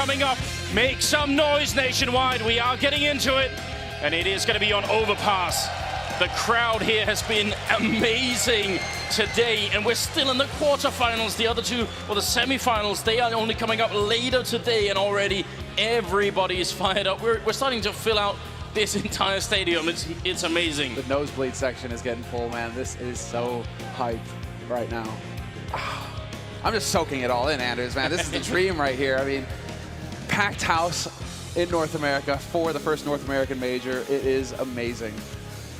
coming up. Make some noise nationwide. We are getting into it, and it is going to be on Overpass. The crowd here has been amazing today, and we're still in the quarterfinals. The other two, or the semifinals, they are only coming up later today, and already everybody is fired up. We're starting to fill out this entire stadium. It's amazing. The nosebleed section is getting full, man. This is so hyped right now. I'm just soaking it all in, Anders, man. This is the dream right here. I mean, packed house in North America for the first North American major. It is amazing.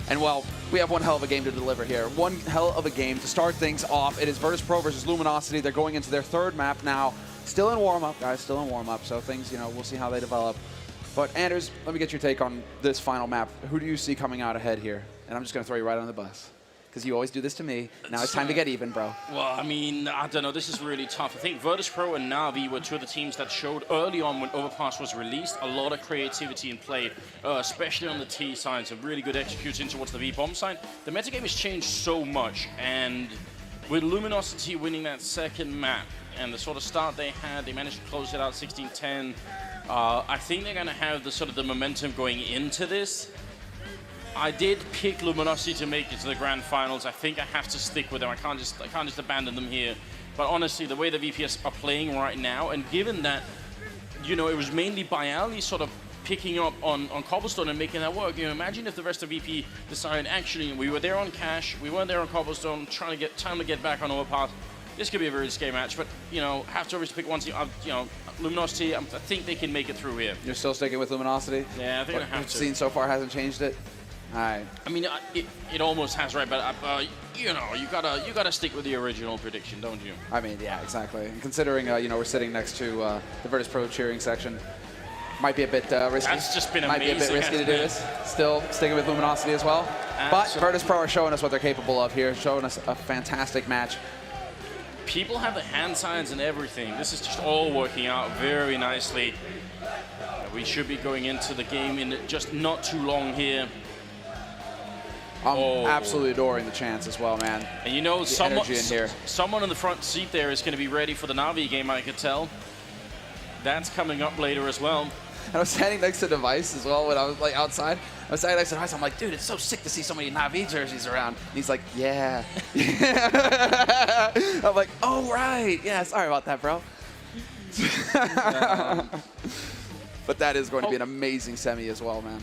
And, well, we have one hell of a game to deliver here. One hell of a game to start things off. It is Virtus.pro versus Luminosity. They're going into their third map now. Still in warm-up, guys, still in warm-up. So things, you know, we'll see how they develop. But, Anders, let me get your take on this final map. Who do you see coming out ahead here? And I'm just going to throw you right on the bus, because you always do this to me. Now it's time to get even, bro. Well, I mean, I don't know. This is really tough. I think Virtus.pro and Na'Vi were two of the teams that showed early on when Overpass was released a lot of creativity in play, especially on the T side. Some really good execution towards the V-bomb side. The metagame has changed so much, and with Luminosity winning that second map and the sort of start they had, they managed to close it out 16-10. I think they're going to have the sort of the momentum going into this. I did pick Luminosity to make it to the grand finals. I think I have to stick with them. I can't just abandon them here. But honestly, the way the VPS are playing right now, and given that, you know, it was mainly Bialy sort of picking up on Cobblestone and making that work. You know, imagine if the rest of VP decided, actually, we were there on Cash, we weren't there on Cobblestone, trying to get time to get back on Overpass. This could be a very scary match, but, you know, have to always pick one team. You know, Luminosity, I think they can make it through here. You're still sticking with Luminosity? Yeah, I think I have to. What we've seen so far hasn't changed it? All right. I mean, it almost has, right? But you know, you gotta stick with the original prediction, don't you? I mean, yeah, exactly. And considering you know, we're sitting next to the Virtus.pro cheering section, might be a bit risky. That's just been amazing. Might be a bit risky to do this. Still sticking with Luminosity as well. Absolutely. But Virtus.pro are showing us what they're capable of here, showing us a fantastic match. People have the hand signs and everything. This is just all working out very nicely. We should be going into the game in just not too long here. I'm absolutely adoring the chance as well, man. And you know, someone in the front seat there is going to be ready for the Na'Vi game, I could tell. That's coming up later as well. And I was standing next to Device as well when I was like outside. I was standing next to Device. I'm like, dude, it's so sick to see so many Na'Vi jerseys around. And he's like, yeah. I'm like, oh, right. Yeah, sorry about that, bro. But that is going to be an amazing semi as well, man.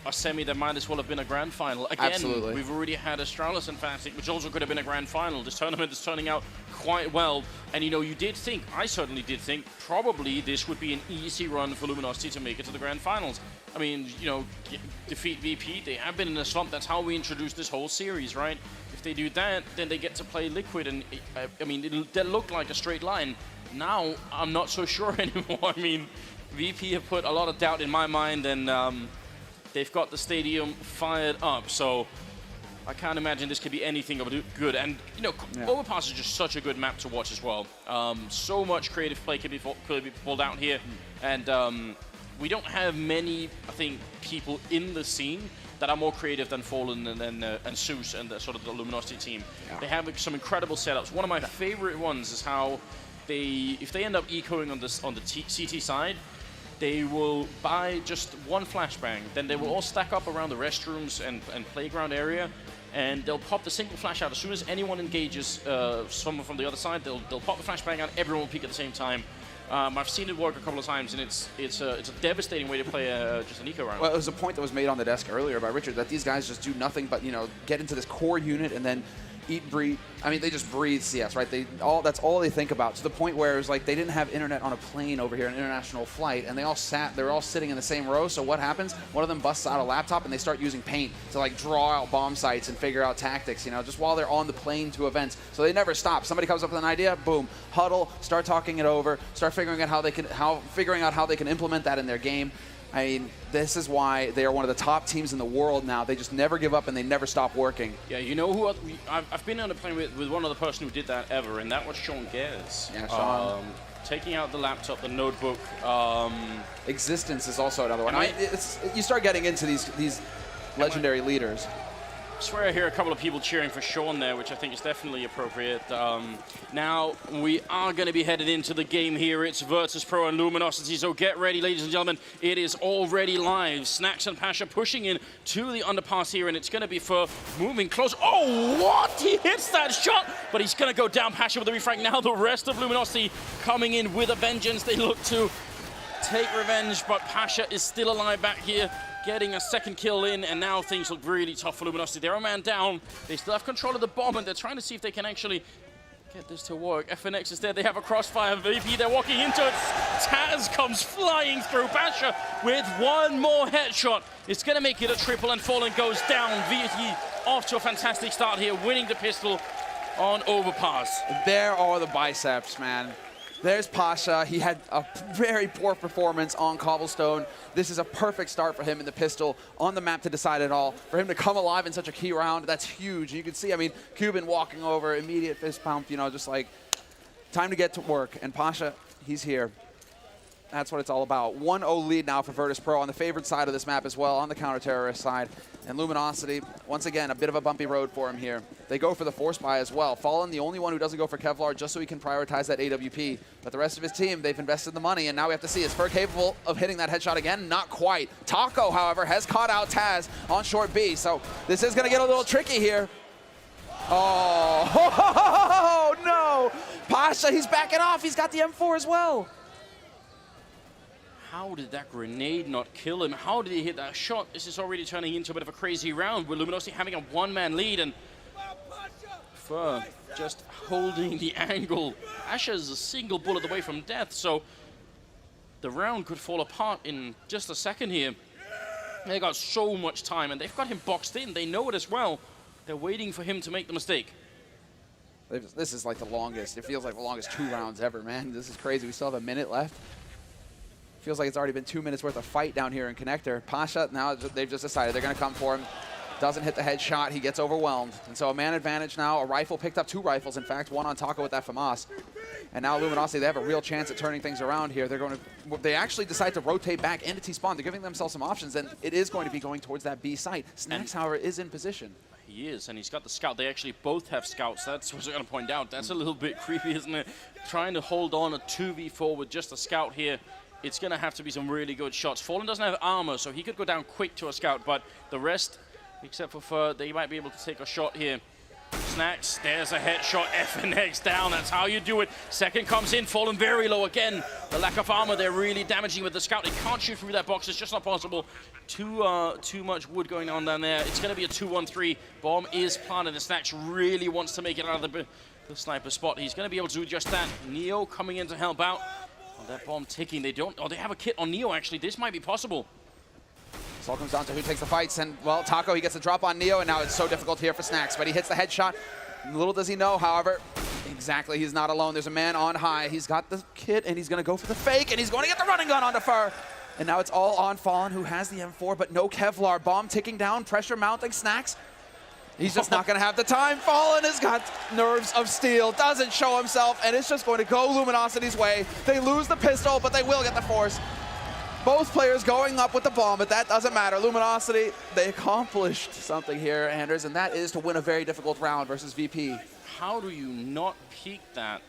A semi that might as well have been a grand final. Again, absolutely. We've already had Estados and Fnatic, which also could have been a grand final. This tournament is turning out quite well. And, you know, you did think, I certainly did think, probably this would be an easy run for Luminosity to make it to the grand finals. I mean, you know, defeat VP, they have been in a slump. That's how we introduced this whole series, right? If they do that, then they get to play Liquid. And, I mean, that looked like a straight line. Now, I'm not so sure anymore. I mean, VP have put a lot of doubt in my mind, and they've got the stadium fired up, so I can't imagine this could be anything but good. And, you know, Overpass is just such a good map to watch as well. So much creative play could be pulled out here. And we don't have many, I think, people in the scene that are more creative than Fallen and Zeus and the sort of the Luminosity team. Yeah. They have some incredible setups. One of my favorite ones is how if they end up ecoing on the CT side, they will buy just one flashbang. Then they will all stack up around the restrooms and playground area, and they'll pop the single flash out. As soon as anyone engages someone from the other side, they'll pop the flashbang out. Everyone will peek at the same time. I've seen it work a couple of times, and it's a devastating way to play just an eco round. Well, it was a point that was made on the desk earlier by Richard that these guys just do nothing but, you know, get into this core unit and then eat, breathe. I mean, they just breathe CS, right? That's all they think about, to the point where it was like they didn't have internet on a plane over here, an international flight, and they were all sitting in the same row. So what happens? One of them busts out a laptop and they start using paint to like draw out bomb sites and figure out tactics, you know, just while they're on the plane to events. So they never stop. Somebody comes up with an idea, boom, huddle, start talking it over, start figuring out how they can implement that in their game. I mean, this is why they are one of the top teams in the world now. They just never give up and they never stop working. Yeah, you know who I've been on a plane with one other person who did that ever, and that was Sean Gers. Yeah, Sean. Taking out the laptop, the notebook. Existence is also another one. I mean, you start getting into these legendary leaders. I swear I hear a couple of people cheering for Sean there, which I think is definitely appropriate. Now, we are going to be headed into the game here. It's Virtus.pro and Luminosity, so get ready, ladies and gentlemen. It is already live. Snacks and Pasha pushing in to the underpass here, and it's going to be for moving close. Oh, what? He hits that shot, but he's going to go down. Pasha with the refrag. Now the rest of Luminosity coming in with a vengeance. They look to take revenge, but Pasha is still alive back here, getting a second kill in, and now things look really tough for Luminosity. They're a man down. They still have control of the bomb, and they're trying to see if they can actually get this to work. FNX is there. They have a crossfire. VP, they're walking into it. Taz comes flying through. Pasha with one more headshot. It's going to make it a triple, and Fallen goes down. VP off to a fantastic start here, winning the pistol on Overpass. There are the biceps, man. There's Pasha. He had a very poor performance on Cobblestone. This is a perfect start for him in the pistol on the map to decide it all. For him to come alive in such a key round, that's huge. You can see, I mean, Cuban walking over, immediate fist pump, you know, just like time to get to work. And Pasha, he's here. That's what it's all about. 1-0 lead now for Virtus.pro on the favored side of this map as well, on the counter-terrorist side. And Luminosity, once again, a bit of a bumpy road for him here. They go for the force buy as well. Fallen, the only one who doesn't go for Kevlar, just so he can prioritize that AWP. But the rest of his team, they've invested the money, and now we have to see, is Fur capable of hitting that headshot again? Not quite. Taco, however, has caught out Taz on short B, so this is going to get a little tricky here. Oh, no! Pasha, he's backing off. He's got the M4 as well. How did that grenade not kill him? How did he hit that shot? This is already turning into a bit of a crazy round with Luminosity having a one-man lead, and Fur just holding the angle. Asha is a single bullet away from death, so the round could fall apart in just a second here. They got so much time, and they've got him boxed in. They know it as well. They're waiting for him to make the mistake. This is like the longest. It feels like the longest 2 rounds ever, man. This is crazy. We still have a minute left. Feels like it's already been 2 minutes worth of fight down here in Connector. Pasha, now they've just decided they're going to come for him. Doesn't hit the headshot. He gets overwhelmed. And so a man advantage now. A rifle picked up 2 rifles, in fact, one on Taco with that FAMAS. And now Luminosity, they have a real chance at turning things around here. They actually decide to rotate back into T-spawn. They're giving themselves some options, and it is going to be going towards that B site. Snacks, however, is in position. He is, and he's got the scout. They actually both have scouts. That's what I'm going to point out. That's a little bit creepy, isn't it? Trying to hold on a 2v4 with just a scout here. It's going to have to be some really good shots. Fallen doesn't have armor, so he could go down quick to a scout, but the rest, except for Fur, they might be able to take a shot here. Snacks, there's a headshot. FNX down, that's how you do it. Second comes in, Fallen very low again. The lack of armor, they're really damaging with the scout. They can't shoot through that box, it's just not possible. Too much wood going on down there. It's going to be a 2-1-3. Bomb is planted, and Snacks really wants to make it out of the sniper spot. He's going to be able to do just that. Neo coming in to help out. That bomb ticking, they have a kit on Neo actually. This might be possible. This all comes down to who takes the fights, and well, Taco, he gets a drop on Neo, and now it's so difficult here for Snacks, but he hits the headshot. Little does he know, however, exactly, he's not alone. There's a man on high. He's got the kit, and he's gonna go for the fake, and he's going to get the running gun onto Fur. And now it's all on Fallen, who has the M4, but no Kevlar. Bomb ticking down, pressure mounting. Snacks, he's just not going to have the time. Fallen has got nerves of steel, doesn't show himself, and it's just going to go Luminosity's way. They lose the pistol, but they will get the force. Both players going up with the bomb, but that doesn't matter. Luminosity, they accomplished something here, Anders, and that is to win a very difficult round versus VP. How do you not peek that?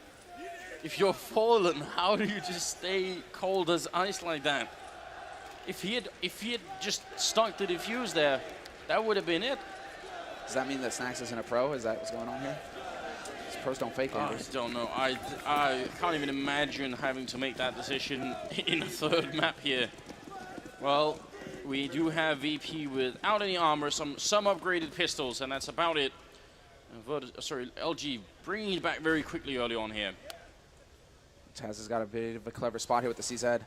If you're Fallen, how do you just stay cold as ice like that? If he had just stuck the defuse there, that would have been it. Does that mean that Snacks isn't a pro? Is that what's going on here? Pros don't fake it. I don't know. I can't even imagine having to make that decision in a third map here. Well, we do have VP without any armor, some upgraded pistols, and that's about it. LG bringing it back very quickly early on here. Taz has got a bit of a clever spot here with the CZ.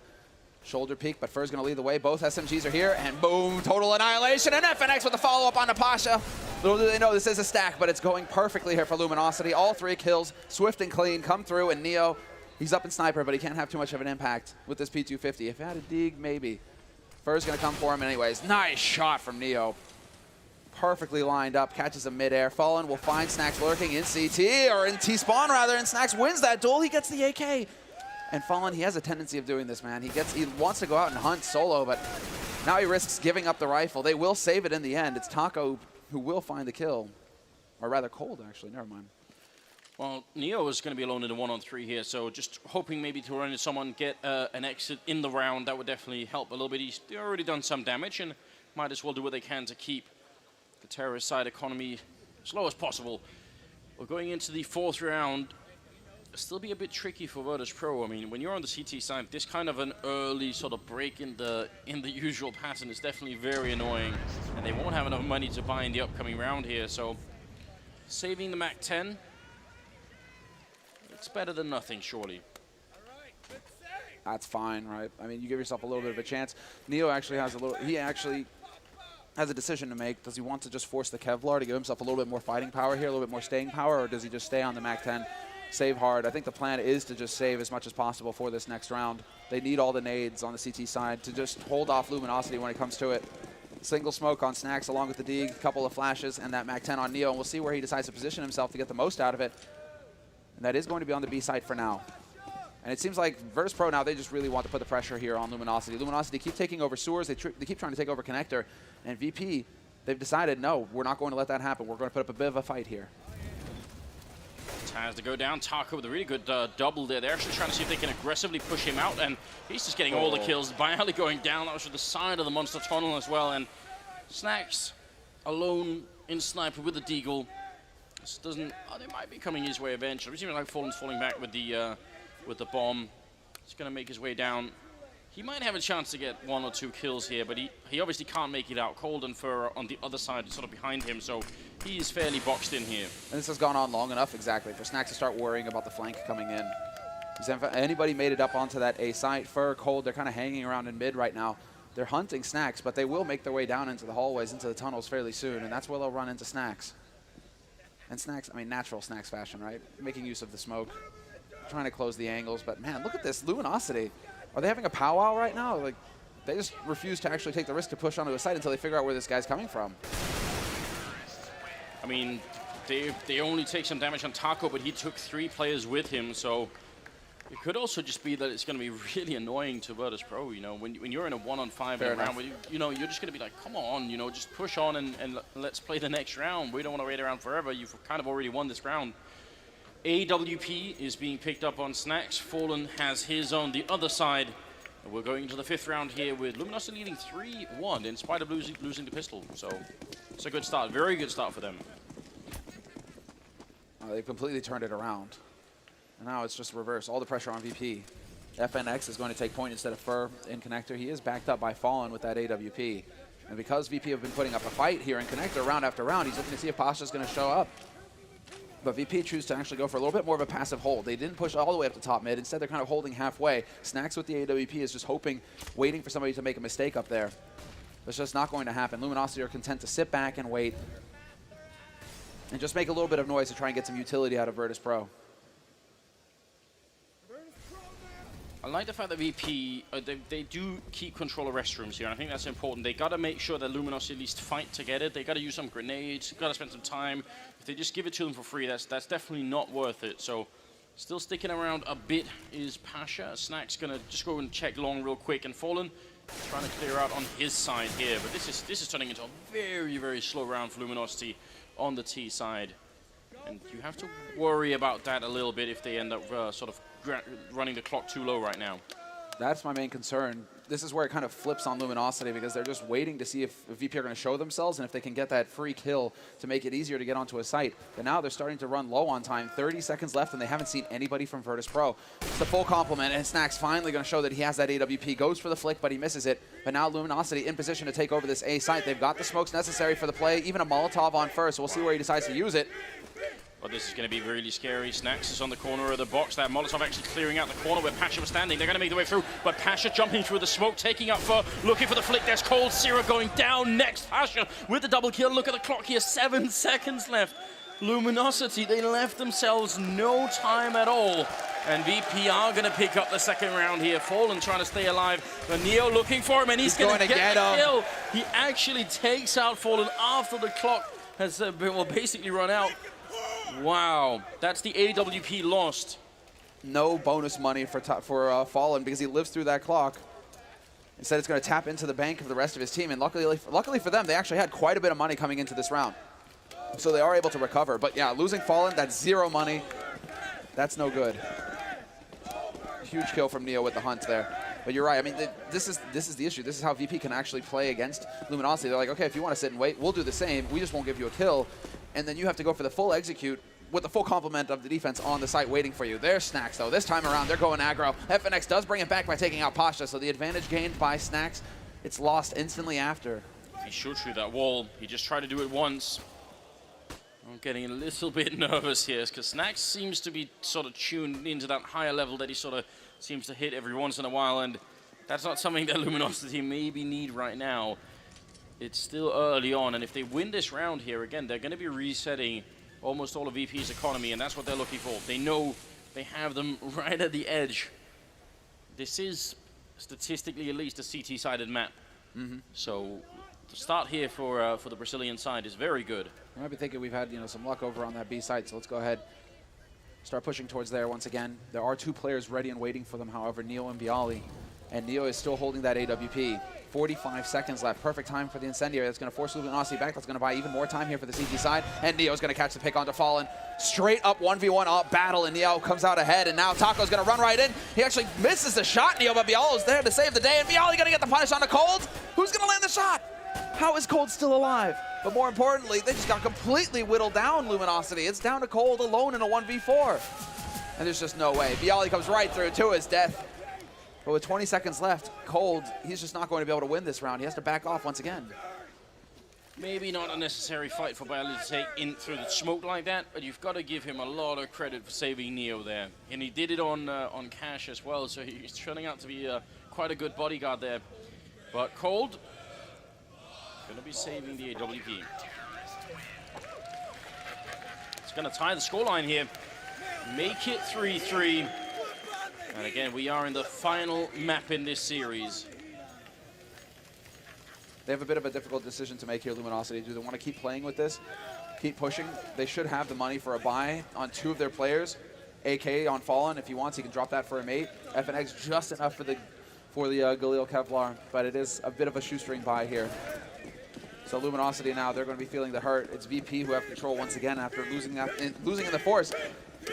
Shoulder peek, but Fur's going to lead the way. Both SMGs are here, and boom, total annihilation, and FNX with the follow-up on Pasha. Little do they know this is a stack, but it's going perfectly here for Luminosity. All 3 kills, swift and clean, come through, and Neo, he's up in sniper, but he can't have too much of an impact with this P250. If he had a dig, maybe. Fur's going to come for him anyways. Nice shot from Neo. Perfectly lined up, catches him midair. Fallen will find Snacks lurking in CT, or in T-spawn rather, and Snacks wins that duel. He gets the AK. And Fallen, he has a tendency of doing this, man. He wants to go out and hunt solo, but now he risks giving up the rifle. They will save it in the end. It's Taco who will find the kill. Or rather, Cold, actually. Never mind. Well, Neo is going to be alone in a 1-on-3 here, so just hoping maybe to run into someone, get an exit in the round. That would definitely help a little bit. He's already done some damage, and might as well do what they can to keep the terrorist side economy as low as possible. We're going into the 4th round. It'll still be a bit tricky for Virtus Pro. I mean, when you're on the CT side, this kind of an early sort of break in the usual pattern is definitely very annoying, and they won't have enough money to buy in the upcoming round here. So, saving the MAC-10, it's better than nothing, surely. That's fine, right? I mean, you give yourself a little bit of a chance. Neo actually has has a decision to make. Does he want to just force the Kevlar to give himself a little bit more fighting power here, a little bit more staying power, or does he just stay on the MAC-10, save hard? I think the plan is to just save as much as possible for this next round. They need all the nades on the CT side to just hold off Luminosity when it comes to it. Single smoke on Snacks along with the Deeg, a couple of flashes, and that MAC-10 on Neo, and we'll see where he decides to position himself to get the most out of it. And that is going to be on the B side for now. And it seems like Virtus Pro now, they just really want to put the pressure here on Luminosity. Luminosity keep taking over sewers. They keep trying to take over connector. And VP, they've decided, no, we're not going to let that happen. We're going to put up a bit of a fight here. Taz to go down. Taco with a really good double there. They're actually trying to see if they can aggressively push him out. And he's just getting all the kills. Bialy going down. That was from the side of the monster tunnel as well. And Snacks alone in sniper with the Deagle. This doesn't... Oh, they might be coming his way eventually. It seems like Fallen's falling back with the bomb. He's going to make his way down. He might have a chance to get 1 or 2 kills here, but he obviously can't make it out. Cold and Fur on the other side, sort of behind him, so he is fairly boxed in here. And this has gone on long enough, exactly, for Snacks to start worrying about the flank coming in. Has anybody made it up onto that A site? Fur, Cold, they're kind of hanging around in mid right now. They're hunting Snacks, but they will make their way down into the hallways, into the tunnels fairly soon, and that's where they'll run into Snacks. And Snacks, I mean, natural Snacks fashion, right? Making use of the smoke. Trying to close the angles, but man, look at this Luminosity. Are they having a powwow right now? Like, they just refuse to actually take the risk to push onto a site until they figure out where this guy's coming from. I mean, they only take some damage on Taco, but he took 3 players with him, so it could also just be that it's going to be really annoying to Virtus Pro. You know, when you're in a 1-on-5 round, where you know, you're just going to be like, come on, you know, just push on and let's play the next round. We don't want to wait around forever. You've kind of already won this round. AWP is being picked up on Snacks. Fallen has his on the other side. And we're going into the 5th round here with Luminosity leading 3-1 in spite of losing the pistol. So it's a good start, very good start for them. They've completely turned it around. And now it's just reverse, all the pressure on VP. FNX is going to take point instead of Fur in connector. He is backed up by Fallen with that AWP. And because VP have been putting up a fight here in connector round after round, he's looking to see if Pasha's going to show up. But VP choose to actually go for a little bit more of a passive hold. They didn't push all the way up to top mid. Instead, they're kind of holding halfway. Snacks with the AWP is just hoping, waiting for somebody to make a mistake up there. It's just not going to happen. Luminosity are content to sit back and wait and just make a little bit of noise to try and get some utility out of Virtus Pro. I like the fact that VP, they do keep control of restrooms here, and I think that's important. They got to make sure that Luminosity at least fight to get it. They got to use some grenades, got to spend some time. If they just give it to them for free, that's definitely not worth it. So, still sticking around a bit is Pasha. Snack's going to just go and check long real quick, and Fallen trying to clear out on his side here. But this is turning into a very, very slow round for Luminosity on the T side. And you have to worry about that a little bit if they end up sort of running the clock too low right now. That's my main concern. This is where it kind of flips on Luminosity because they're just waiting to see if VP are going to show themselves and if they can get that free kill to make it easier to get onto a site. But now they're starting to run low on time. 30 seconds left, and they haven't seen anybody from Virtus Pro. It's the full complement, and Snack's finally going to show that he has that AWP. Goes for the flick, but he misses it. But now Luminosity in position to take over this A site. They've got the smokes necessary for the play, even a Molotov on first. We'll see where he decides to use it. Well, this is going to be really scary. Snacks is on the corner of the box. That Molotov actually clearing out the corner where Pasha was standing. They're going to make their way through, but Pasha jumping through the smoke, taking up for, looking for the flick. There's Cold. Sierra going down next. Pasha with the double kill. Look at the clock here, 7 seconds left. Luminosity, they left themselves no time at all. And VP are going to pick up the 2nd round here. Fallen trying to stay alive. But Neo looking for him, and he's going to get the kill. He actually takes out Fallen after the clock has basically run out. Wow, that's the AWP lost. No bonus money for Fallen because he lives through that clock. Instead, it's going to tap into the bank of the rest of his team. And luckily for them, they actually had quite a bit of money coming into this round. So they are able to recover. But yeah, losing Fallen, that's 0 money. That's no good. Huge kill from Neo with the hunt there. But you're right. I mean, this is the issue. This is how VP can actually play against Luminosity. They're like, okay, if you want to sit and wait, we'll do the same. We just won't give you a kill. And then you have to go for the full execute with the full complement of the defense on the site waiting for you. There's Snacks, though. This time around, they're going aggro. FNX does bring it back by taking out Pasha, so the advantage gained by Snacks, it's lost instantly after. He should through that wall. He just tried to do it once. I'm getting a little bit nervous here because Snacks seems to be sort of tuned into that higher level that he sort of seems to hit every once in a while, and that's not something that Luminosity maybe need right now. It's still early on, and if they win this round here, again, they're going to be resetting almost all of VP's economy, and that's what they're looking for. They know they have them right at the edge. This is, statistically at least, a CT-sided map. So the start here for the Brazilian side is very good. I might be thinking we've had some luck over on that B side, so let's go ahead. Start pushing towards there once again. There are 2 players ready and waiting for them, however, Neo and Bialy. And Neo is still holding that AWP. 45 seconds left. Perfect time for the Incendiary. That's going to force Luminosity back. That's going to buy even more time here for the CT side. And Neo's going to catch the pick onto Fallen. Straight up 1v1 up battle, and Neo comes out ahead. And now Taco's going to run right in. He actually misses the shot, Neo, but Bialy's there to save the day. And Bialy going to get the punish onto Cold. Who's going to land the shot? How is Cold still alive? But more importantly, they just got completely whittled down, Luminosity. It's down to Cold alone in a 1v4. And there's just no way. Bialy comes right through to his death. But with 20 seconds left, Cold, he's just not going to be able to win this round. He has to back off once again. Maybe not a necessary fight for Bialy to take in through the smoke like that, but you've got to give him a lot of credit for saving Neo there. And he did it on Cash as well, so he's turning out to be quite a good bodyguard there. But Cold, going to be saving the AWP. It's going to tie the scoreline here. Make it 3-3. And again, we are in the final map in this series. They have a bit of a difficult decision to make here, Luminosity. Do they want to keep playing with this, keep pushing? They should have the money for a buy on 2 of their players. AK on Fallen, if he wants, he can drop that for a mate. FNX just enough for the Galil Kevlar, but it is a bit of a shoestring buy here. So Luminosity now, they're going to be feeling the hurt. It's VP who have control once again after losing in the force.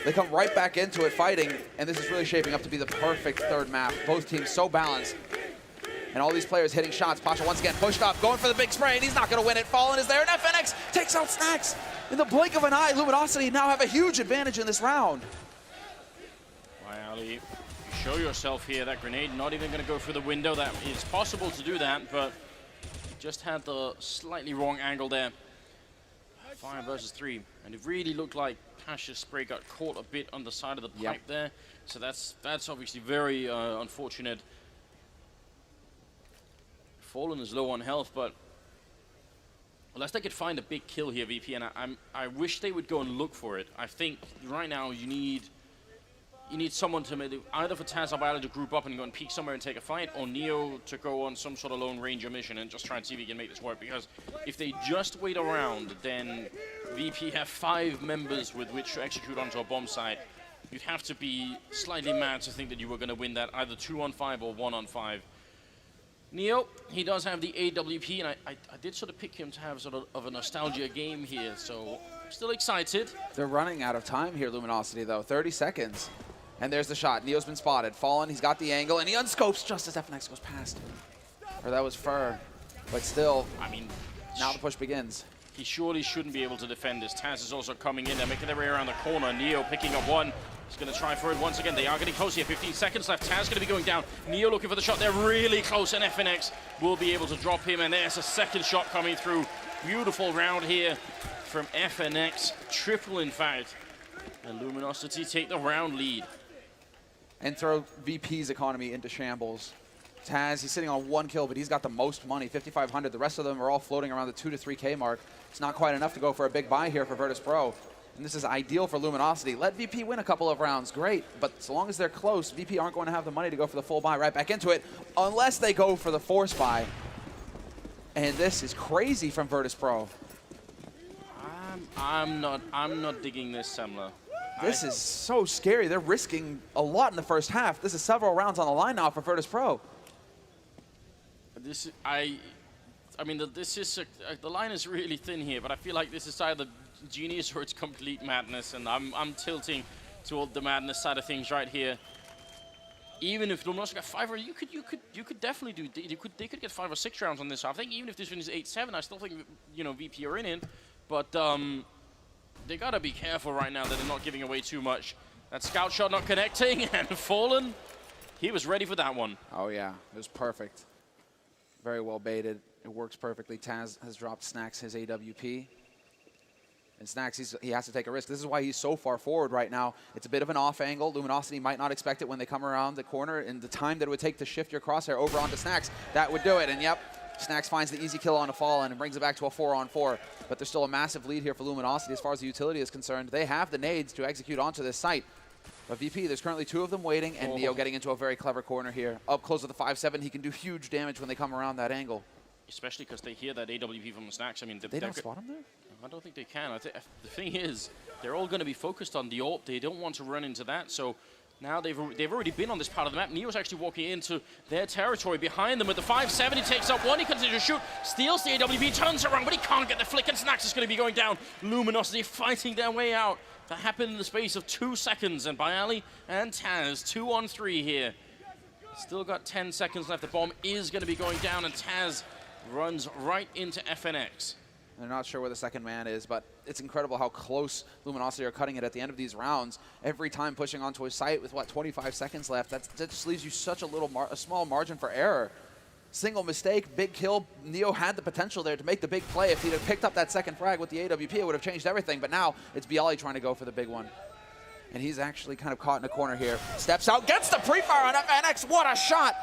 They come right back into it fighting, and this is really shaping up to be the perfect 3rd map. Both teams so balanced. And all these players hitting shots. Pasha once again pushed up, going for the big spray, and he's not going to win it. Fallen is there, and FNX takes out Snacks. In the blink of an eye, Luminosity now have a huge advantage in this round. Bialy, you show yourself here. That grenade not even going to go through the window. That is possible to do that, but just had the slightly wrong angle there. 5 versus 3, and it really looked like Pasha's spray got caught a bit on the side of the pipe there, so that's obviously very unfortunate. Fallen is low on health, but unless they could find a big kill here, VP, and I wish they would go and look for it. I think right now you need someone to maybe either for Taz or Bialy to group up and go and peek somewhere and take a fight, or Neo to go on some sort of Lone Ranger mission and just try and see if he can make this work. Because if they just wait around, then VP have 5 members with which to execute onto a bomb site. You'd have to be slightly mad to think that you were going to win that either 2-on-5 or 1-on-5. Neo, he does have the AWP, and I did sort of pick him to have sort of a nostalgia game here, so still excited. They're running out of time here, Luminosity, though. 30 seconds. And there's the shot. Neo's been spotted. Fallen, he's got the angle, and he unscopes just as FNX goes past. Or that was Fur. But still, I mean, now the push begins. He surely shouldn't be able to defend this. Taz is also coming in. They're making their way around the corner. Neo picking up one. He's going to try for it once again. They are getting close here. 15 seconds left. Taz going to be going down. Neo looking for the shot. They're really close, and FNX will be able to drop him. And there's a second shot coming through. Beautiful round here from FNX. Triple, in fact. And Luminosity take the round lead. And throw VP's economy into shambles. Taz, he's sitting on 1 kill, but he's got the most money, 5,500. The rest of them are all floating around the 2 to 3K mark. It's not quite enough to go for a big buy here for Virtus Pro. And this is ideal for Luminosity. Let VP win a couple of rounds, great. But so long as they're close, VP aren't going to have the money to go for the full buy right back into it, unless they go for the force buy. And this is crazy from Virtus Pro. I'm not digging this, Semler. This is so scary. They're risking a lot in the first half. This is several rounds on the line now for Virtus Pro. mean, the line is really thin here, but I feel like this is either genius or it's complete madness, and I'm tilting toward the madness side of things right here. Even if Luminosity got 5, or you could definitely do. They could get 5 or 6 rounds on this. I think even if this win is 8-7, I still think VP are in it, but they gotta be careful right now that they're not giving away too much. That scout shot not connecting, and Fallen, he was ready for that one. Oh yeah, it was perfect. Very well baited. It works perfectly. Taz has dropped Snacks his AWP. And Snacks, he has to take a risk. This is why he's so far forward right now. It's a bit of an off angle. Luminosity might not expect it when they come around the corner, and the time that it would take to shift your crosshair over onto Snacks, that would do it. And yep, Snacks finds the easy kill on a Fallen and brings it back to a 4-on-4. But there's still a massive lead here for Luminosity as far as the utility is concerned. They have the nades to execute onto this site. But VP, there's currently 2 of them waiting, and Neo getting into a very clever corner here. Up close with the 5-7, he can do huge damage when they come around that angle. Especially because they hear that AWP from the Snacks. I mean, they don't spot him there? I don't think they can. The thing is, they're all going to be focused on the AWP. They don't want to run into that. So now they've already been on this part of the map. Neo's actually walking into their territory behind them with the 5-7. He takes up one. He continues to shoot. Steals the AWP. Turns around, but he can't get the flick. And Snacks is going to be going down. Luminosity fighting their way out. That happened in the space of 2 seconds. And Bayali and Taz, 2-on-3 here. Still got 10 seconds left. The bomb is going to be going down. And Taz runs right into FNX. They're not sure where the second man is, but it's incredible how close Luminosity are cutting it at the end of these rounds. Every time pushing onto a site with, 25 seconds left, that just leaves you such a small margin for error. Single mistake, big kill. Neo had the potential there to make the big play. If he'd have picked up that second frag with the AWP, it would have changed everything. But now it's Bialy trying to go for the big one. And he's actually kind of caught in a corner here. Steps out, gets the pre-fire on FNX. What a shot!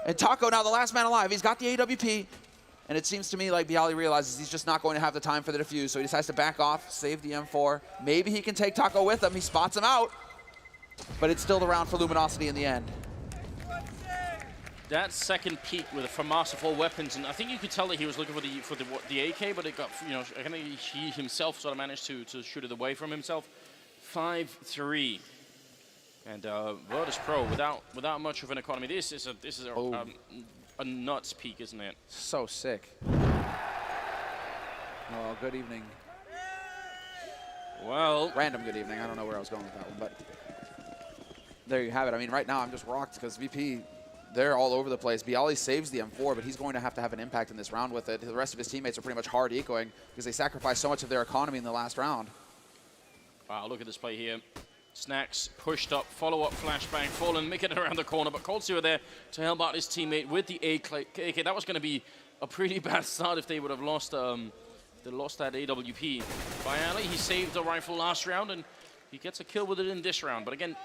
And Taco now the last man alive. He's got the AWP. And it seems to me like Bialy realizes he's just not going to have the time for the defuse, so he decides to back off, save the M4. Maybe he can take Taco with him. He spots him out, but it's still the round for Luminosity in the end. That second peak with the FAMASA full weapons, and I think you could tell that he was looking for the AK, but it got, I think he himself sort of managed to shoot it away from himself. 5-3. And Virtus Pro without much of an economy. This is a nuts peak, isn't it? So sick. Well, good evening. Well, random good evening. I don't know where I was going with that one, but there you have it. I mean, right now I'm just rocked because VP, they're all over the place. Bialy saves the M4, but he's going to have an impact in this round with it. The rest of his teammates are pretty much hard ecoing because they sacrificed so much of their economy in the last round. Wow, look at this play here. Snacks pushed up, follow-up flashbang, Fallen, making it around the corner, but Coltsy were there to help out his teammate with the AK. That was going to be a pretty bad start if they would have lost that AWP. Bialy, he saved the rifle last round, and he gets a kill with it in this round. But again,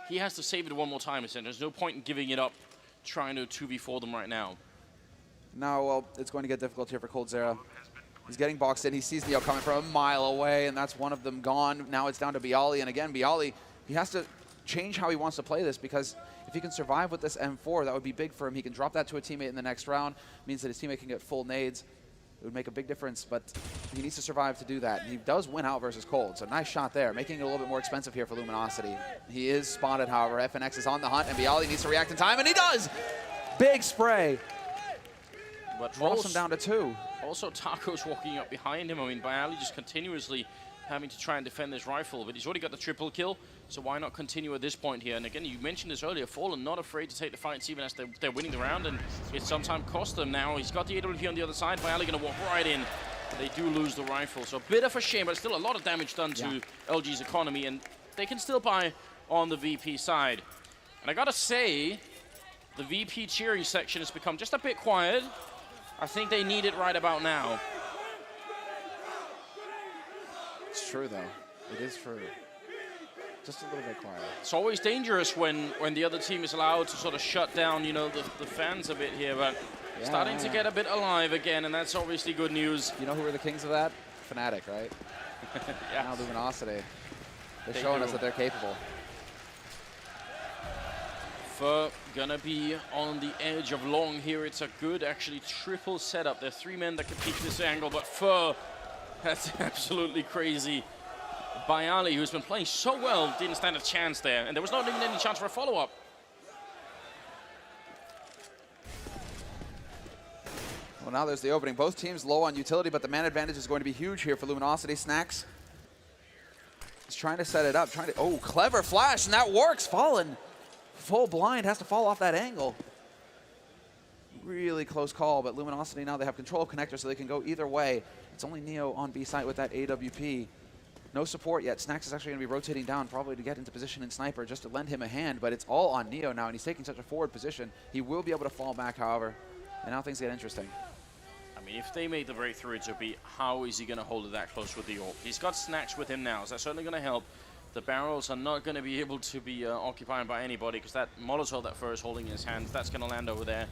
he has to save it one more time. There's no point in giving it up, trying to 2v4 them right now. No, well, it's going to get difficult here for Coldzera. He's getting boxed in. He sees Neo coming from a mile away, and that's one of them gone. Now it's down to Bialy, and again, Bialy, he has to change how he wants to play this, because if he can survive with this M4, that would be big for him. He can drop that to a teammate in the next round. It means that his teammate can get full nades. It would make a big difference, but he needs to survive to do that. And he does win out versus Cold, so nice shot there, making it a little bit more expensive here for Luminosity. He is spotted, however. FNX is on the hunt, and Bialy needs to react in time, and he does! Big spray. But drops him down to 2. Also, Taco's walking up behind him. I mean, Bialy just continuously having to try and defend this rifle, but he's already got the triple kill, so why not continue at this point here? And again, you mentioned this earlier, Fallen not afraid to take the fights even as they're winning the round, and it sometimes cost them. Now he's got the AWP on the other side. Bialy going to walk right in. They do lose the rifle, so a bit of a shame, but still a lot of damage done to LG's economy, and they can still buy on the VP side. And I gotta say, the VP cheering section has become just a bit quiet. I think they need it right about now. It's true, though. It is true. Just a little bit quiet. It's always dangerous when the other team is allowed to sort of shut down, you know, the fans a bit here, but starting to get a bit alive again, and that's obviously good news. You know who are the kings of that? Fnatic, right? Yeah. Now Luminosity. They're showing us that they're capable. Gonna be on the edge of long here. It's a good, actually, triple setup. There are 3 men that can peek this angle, but Fur, that's absolutely crazy. Bialy, who's been playing so well, didn't stand a chance there, and there was not even any chance for a follow-up. Well, now there's the opening. Both teams low on utility, but the man advantage is going to be huge here for Luminosity. Snax is trying to set it up, oh, clever flash, and that works. Fallen, full blind, has to fall off that angle. Really close call, but Luminosity now they have control of connector, so they can go either way. It's only Neo on B site with that AWP. No support yet. Snax is actually going to be rotating down, probably to get into position in Sniper, just to lend him a hand, but it's all on Neo now, and he's taking such a forward position. He will be able to fall back, however, and now things get interesting. I mean, if they make the breakthrough, it would be how is he going to hold it that close with the AWP? He's got Snax with him now, so that's certainly going to help. The barrels are not going to be able to be occupied by anybody, because that Molotov that first holding in his hands, that's going to land over there.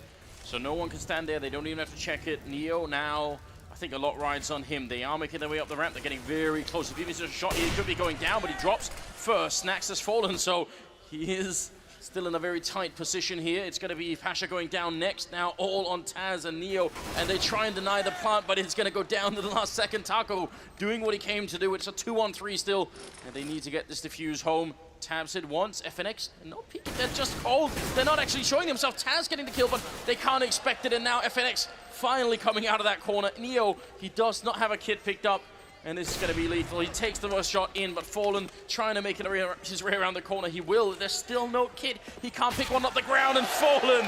So no one can stand there. They don't even have to check it. Neo now, I think a lot rides on him. They are making their way up the ramp. They're getting very close. If he misses a shot, he could be going down, but he drops first. Snax has fallen, so he is still in a very tight position here. It's going to be Pasha going down next. Now all on Taz and Neo, and they try and deny the plant, but it's going to go down to the last second. Taco doing what he came to do. It's a 2-on-3 still, and they need to get this defuse home. Tabs it once, FNX, not peeking, they're just cold. They're not actually showing themselves. Taz getting the kill, but they can't expect it, and now FNX finally coming out of that corner. Neo, he does not have a kit picked up, and this is going to be lethal. He takes the first shot in, but Fallen trying to make his way around the corner. He will. There's still no kit. He can't pick one up the ground, and Fallen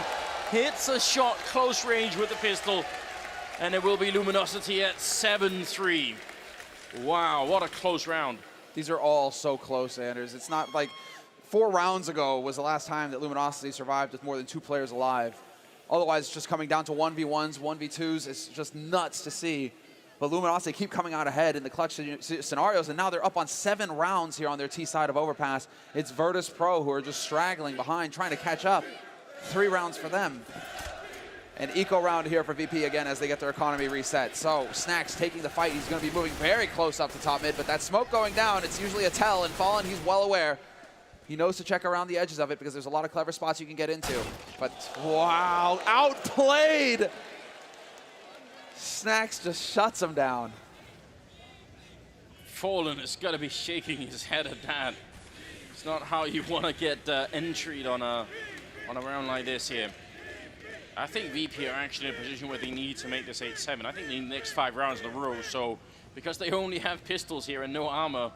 hits a shot close range with the pistol, and it will be Luminosity at 7-3. Wow, what a close round. These are all so close, Anders. It's not like 4 rounds ago was the last time that Luminosity survived with more than 2 players alive. Otherwise, it's just coming down to 1v1s, 1v2s. It's just nuts to see. But Luminosity keep coming out ahead in the clutch scenarios, and now they're up on 7 rounds here on their T side of Overpass. It's Virtus Pro who are just straggling behind, trying to catch up. 3 rounds for them. An eco round here for VP again as they get their economy reset. So Snax taking the fight. He's going to be moving very close up to top mid, but that smoke going down, it's usually a tell, and Fallen, he's well aware. He knows to check around the edges of it because there's a lot of clever spots you can get into. But wow, outplayed! Snax just shuts him down. Fallen is going to be shaking his head at that. It's not how you want to get entry on a round like this here. I think VP are actually in a position where they need to make this 8-7. I think they need the next 5 rounds in a row. So because they only have pistols here and no armor,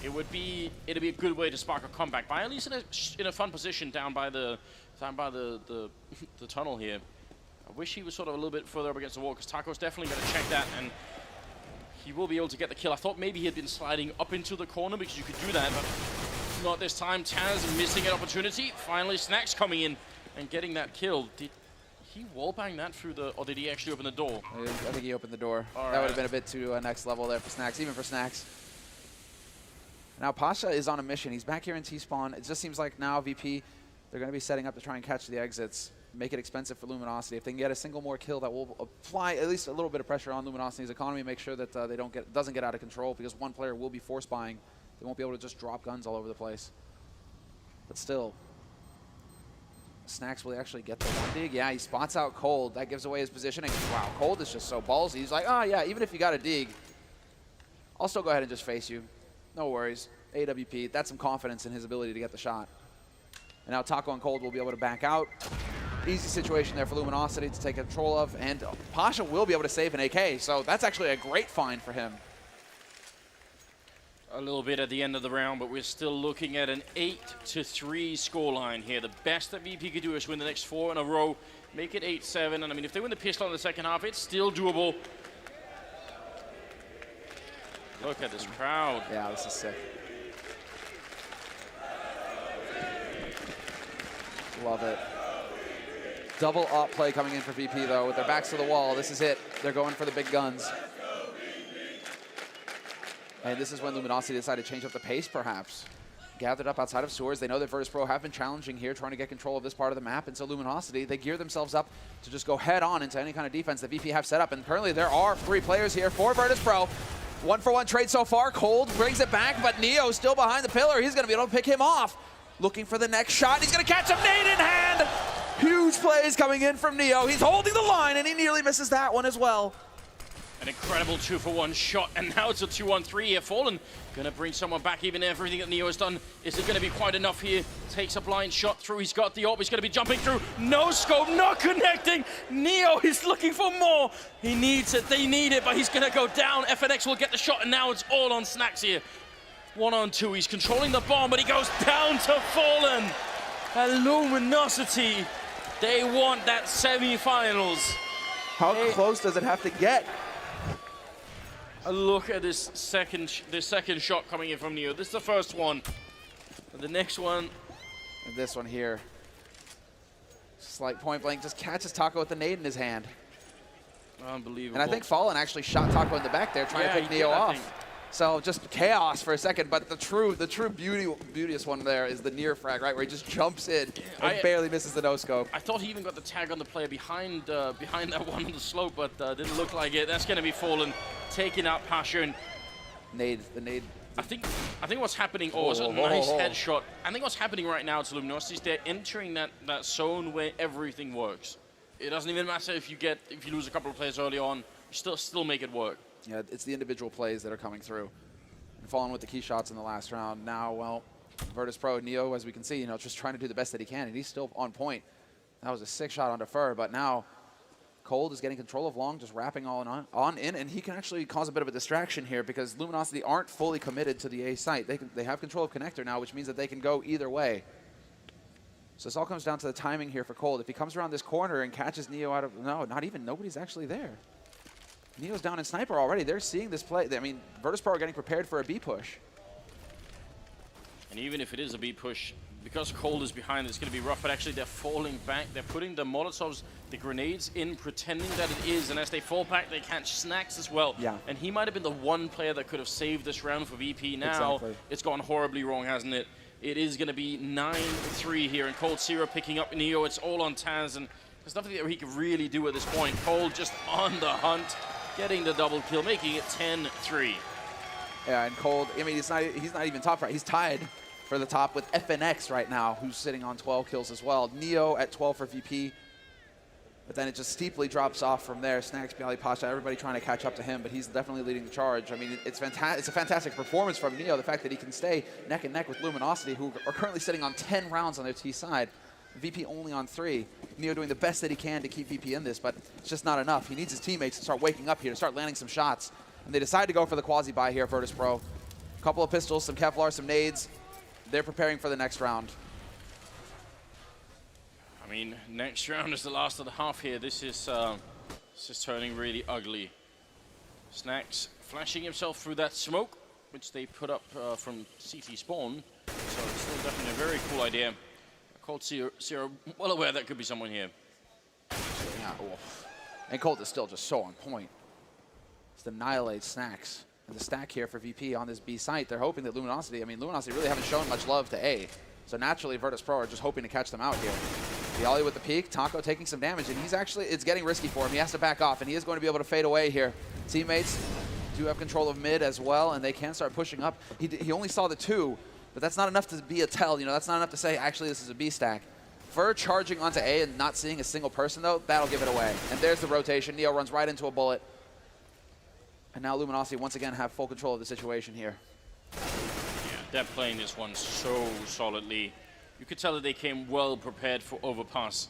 it'd be a good way to spark a comeback. By at least in a fun position down by the tunnel here. I wish he was sort of a little bit further up against the wall, because Taco's definitely going to check that, and he will be able to get the kill. I thought maybe he had been sliding up into the corner because you could do that, but not this time. Taz missing an opportunity. Finally, Snax coming in and getting that kill. Did he wallbang that through the, or did he actually open the door? I think he opened the door. All that right. would have been a bit too next level there for Snax, even for Snax. Now Pasha is on a mission. He's back here in T-spawn. It just seems like now VP, they're going to be setting up to try and catch the exits, make it expensive for Luminosity. If they can get a single more kill, that will apply at least a little bit of pressure on Luminosity's economy, make sure that they doesn't get out of control, because one player will be force buying. They won't be able to just drop guns all over the place. But still, Snax will actually get the one dig. Yeah, he spots out Cold. That gives away his positioning. Wow, Cold is just so ballsy. He's like, oh yeah, even if you got a dig, I'll still go ahead and just face you. No worries. AWP, that's some confidence in his ability to get the shot. And now Taco and Cold will be able to back out. Easy situation there for Luminosity to take control of, and Pasha will be able to save an AK, so that's actually a great find for him. A little bit at the end of the round, but we're still looking at an 8-3 scoreline here. The best that VP could do is win the next 4 in a row, make it 8-7, and I mean, if they win the pistol in the second half, it's still doable. Look at this crowd. Yeah, this is sick. Love it. Double op play coming in for VP, though. With their backs to the wall, this is it. They're going for the big guns. And this is when Luminosity decided to change up the pace, perhaps. Gathered up outside of sewers. They know that Virtus Pro have been challenging here, trying to get control of this part of the map. And so Luminosity, they gear themselves up to just go head on into any kind of defense that VP have set up. And currently there are 3 players here for Virtus Pro. 1-for-1 trade so far. Cold brings it back, but Neo still behind the pillar. He's going to be able to pick him off. Looking for the next shot. He's going to catch him, nade in hand. Huge plays coming in from Neo. He's holding the line, and he nearly misses that one as well. An incredible 2-for-1 shot, and now it's a 2-on-3 here. Fallen gonna bring someone back, even everything that Neo has done. Is it gonna be quite enough here? Takes a blind shot through, he's got the AWP, he's gonna be jumping through. No scope, not connecting. Neo is looking for more. He needs it, they need it, but he's gonna go down. FNX will get the shot, and now it's all on Snacks here. 1-on-2, he's controlling the bomb, but he goes down to Fallen. And Luminosity, they want that semi-finals. How close does it have to get? A look at this second shot coming in from Neo. This is the first one. The next one. And this one here. Slight point blank, just catches Taco with the nade in his hand. Unbelievable. And I think Fallen actually shot Taco in the back there, trying to pick Neo off. So just chaos for a second, but the true beauteous one there is the near frag, right, where he just jumps in and barely misses the no scope. I thought he even got the tag on the player behind that one on the slope, but didn't look like it. That's going to be Fallen taking out Passion. The nade. I think what's happening. Oh, it's a nice headshot. I think what's happening right now to Luminosity is they're entering that zone where everything works. It doesn't even matter if you lose a couple of players early on. You still make it work. Yeah, it's the individual plays that are coming through. And Fallen with the key shots in the last round. Now, well, Virtus Pro, Neo, as we can see, just trying to do the best that he can, and he's still on point. That was a sick shot onto Fur, but now Cold is getting control of Long, just wrapping all on in, and he can actually cause a bit of a distraction here because Luminosity aren't fully committed to the A site. They have control of Connector now, which means that they can go either way. So this all comes down to the timing here for Cold. If he comes around this corner and catches Neo out of, nobody's actually there. Neo's down in Sniper already. They're seeing this play. I mean, Virtus Pro are getting prepared for a B push. And even if it is a B push, because Cold is behind, it's going to be rough, but actually they're falling back. They're putting the Molotovs, the grenades in, pretending that it is, and as they fall back, they catch Snacks as well. Yeah. And he might have been the one player that could have saved this round for VP. Now, It's gone horribly wrong, hasn't it? It is going to be 9-3 here, and Cold Zero picking up Neo. It's all on Taz, and there's nothing that he can really do at this point. Cold just on the hunt, getting the double kill, making it 10-3. Yeah, and Cold, I mean, he's not even top right. He's tied for the top with FNX right now, who's sitting on 12 kills as well. Neo at 12 for VP, but then it just steeply drops off from there. Snacks, Bialy, Pasha, everybody trying to catch up to him, but he's definitely leading the charge. I mean, it's a fantastic performance from Neo, the fact that he can stay neck and neck with Luminosity, who are currently sitting on 10 rounds on their T side. VP only on 3. Neo doing the best that he can to keep VP in this, but it's just not enough. He needs his teammates to start waking up here, to start landing some shots. And they decide to go for the quasi-buy here, Virtus Pro. A couple of pistols, some Kevlar, some nades. They're preparing for the next round. I mean, next round is the last of the half here. This is turning really ugly. Snacks flashing himself through that smoke, which they put up from CT spawn. So it's still definitely a very cool idea. Cold Zero, well aware that could be someone here. Yeah, and Cold is still just so on point. Just annihilates Snacks. And the stack here for VP on this B site, they're hoping that Luminosity really haven't shown much love to A. So naturally, Virtus Pro are just hoping to catch them out here. Bialy with the peek, Taco taking some damage, and it's getting risky for him. He has to back off, and he is going to be able to fade away here. Teammates do have control of mid as well, and they can start pushing up. He only saw the 2, but that's not enough to be a tell. That's not enough to say, actually, this is a B stack. Fur charging onto A and not seeing a single person, though, that'll give it away. And there's the rotation. Neo runs right into a bullet. And now Luminosity once again have full control of the situation here. Yeah, they're playing this one so solidly. You could tell that they came well prepared for Overpass.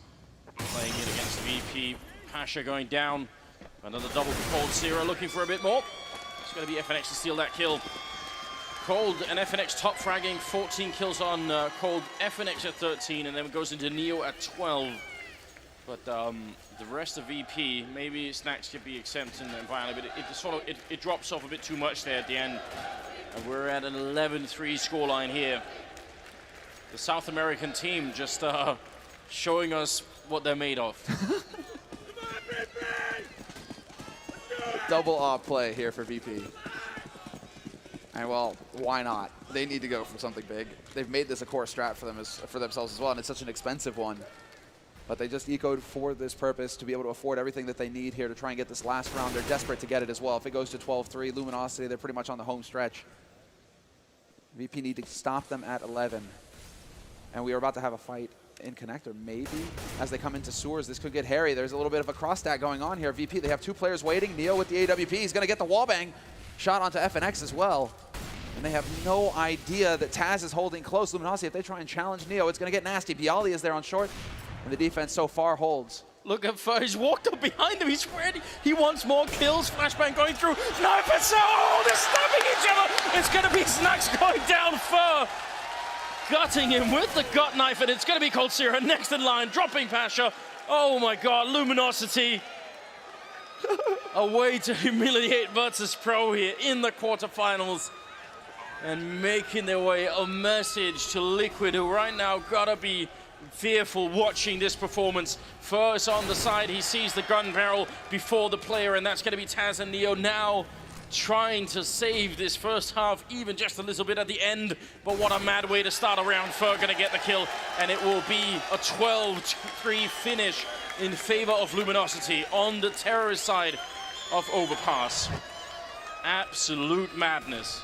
Playing it against VP. Pasha going down. Another double for Cold Zero, looking for a bit more. It's going to be FNX to steal that kill. Cold and FNX top fragging, 14 kills on Cold, FNX at 13, and then it goes into Neo at 12. But the rest of VP, maybe Snacks could be exempt in the environment, but it drops off a bit too much there at the end. And we're at an 11-3 scoreline here. The South American team just showing us what they're made of. Double off play here for VP. And well, why not? They need to go for something big. They've made this a core strat for themselves as well, and it's such an expensive one. But they just ecoed for this purpose to be able to afford everything that they need here to try and get this last round. They're desperate to get it as well. If it goes to 12-3, Luminosity, they're pretty much on the home stretch. VP need to stop them at 11. And we are about to have a fight in connector, maybe. As they come into sewers, this could get hairy. There's a little bit of a cross stack going on here. VP, they have 2 players waiting. Neo with the AWP. He's going to get the wallbang shot onto FNX as well. And they have no idea that Taz is holding close. Luminosity, if they try and challenge Neo, it's going to get nasty. Bialy is there on short, and the defense so far holds. Look at Fur, he's walked up behind him, he's ready. He wants more kills, flashbang going through. Knife and so, oh, they're stabbing each other. It's gonna be Snacks going down, Fur. Gutting him with the gut knife, and it's gonna be Cold Zero next in line, dropping Pasha. Oh my God, Luminosity. A way to humiliate Virtus Pro here in the quarterfinals. And making their way a message to Liquid, who right now gotta be fearful watching this performance. First on the side, he sees the gun barrel before the player, and that's going to be Taz and Neo now trying to save this first half, even just a little bit at the end. But what a mad way to start a round. Fur going to get the kill, and it will be a 12-3 finish in favor of Luminosity on the terrorist side of Overpass. Absolute madness.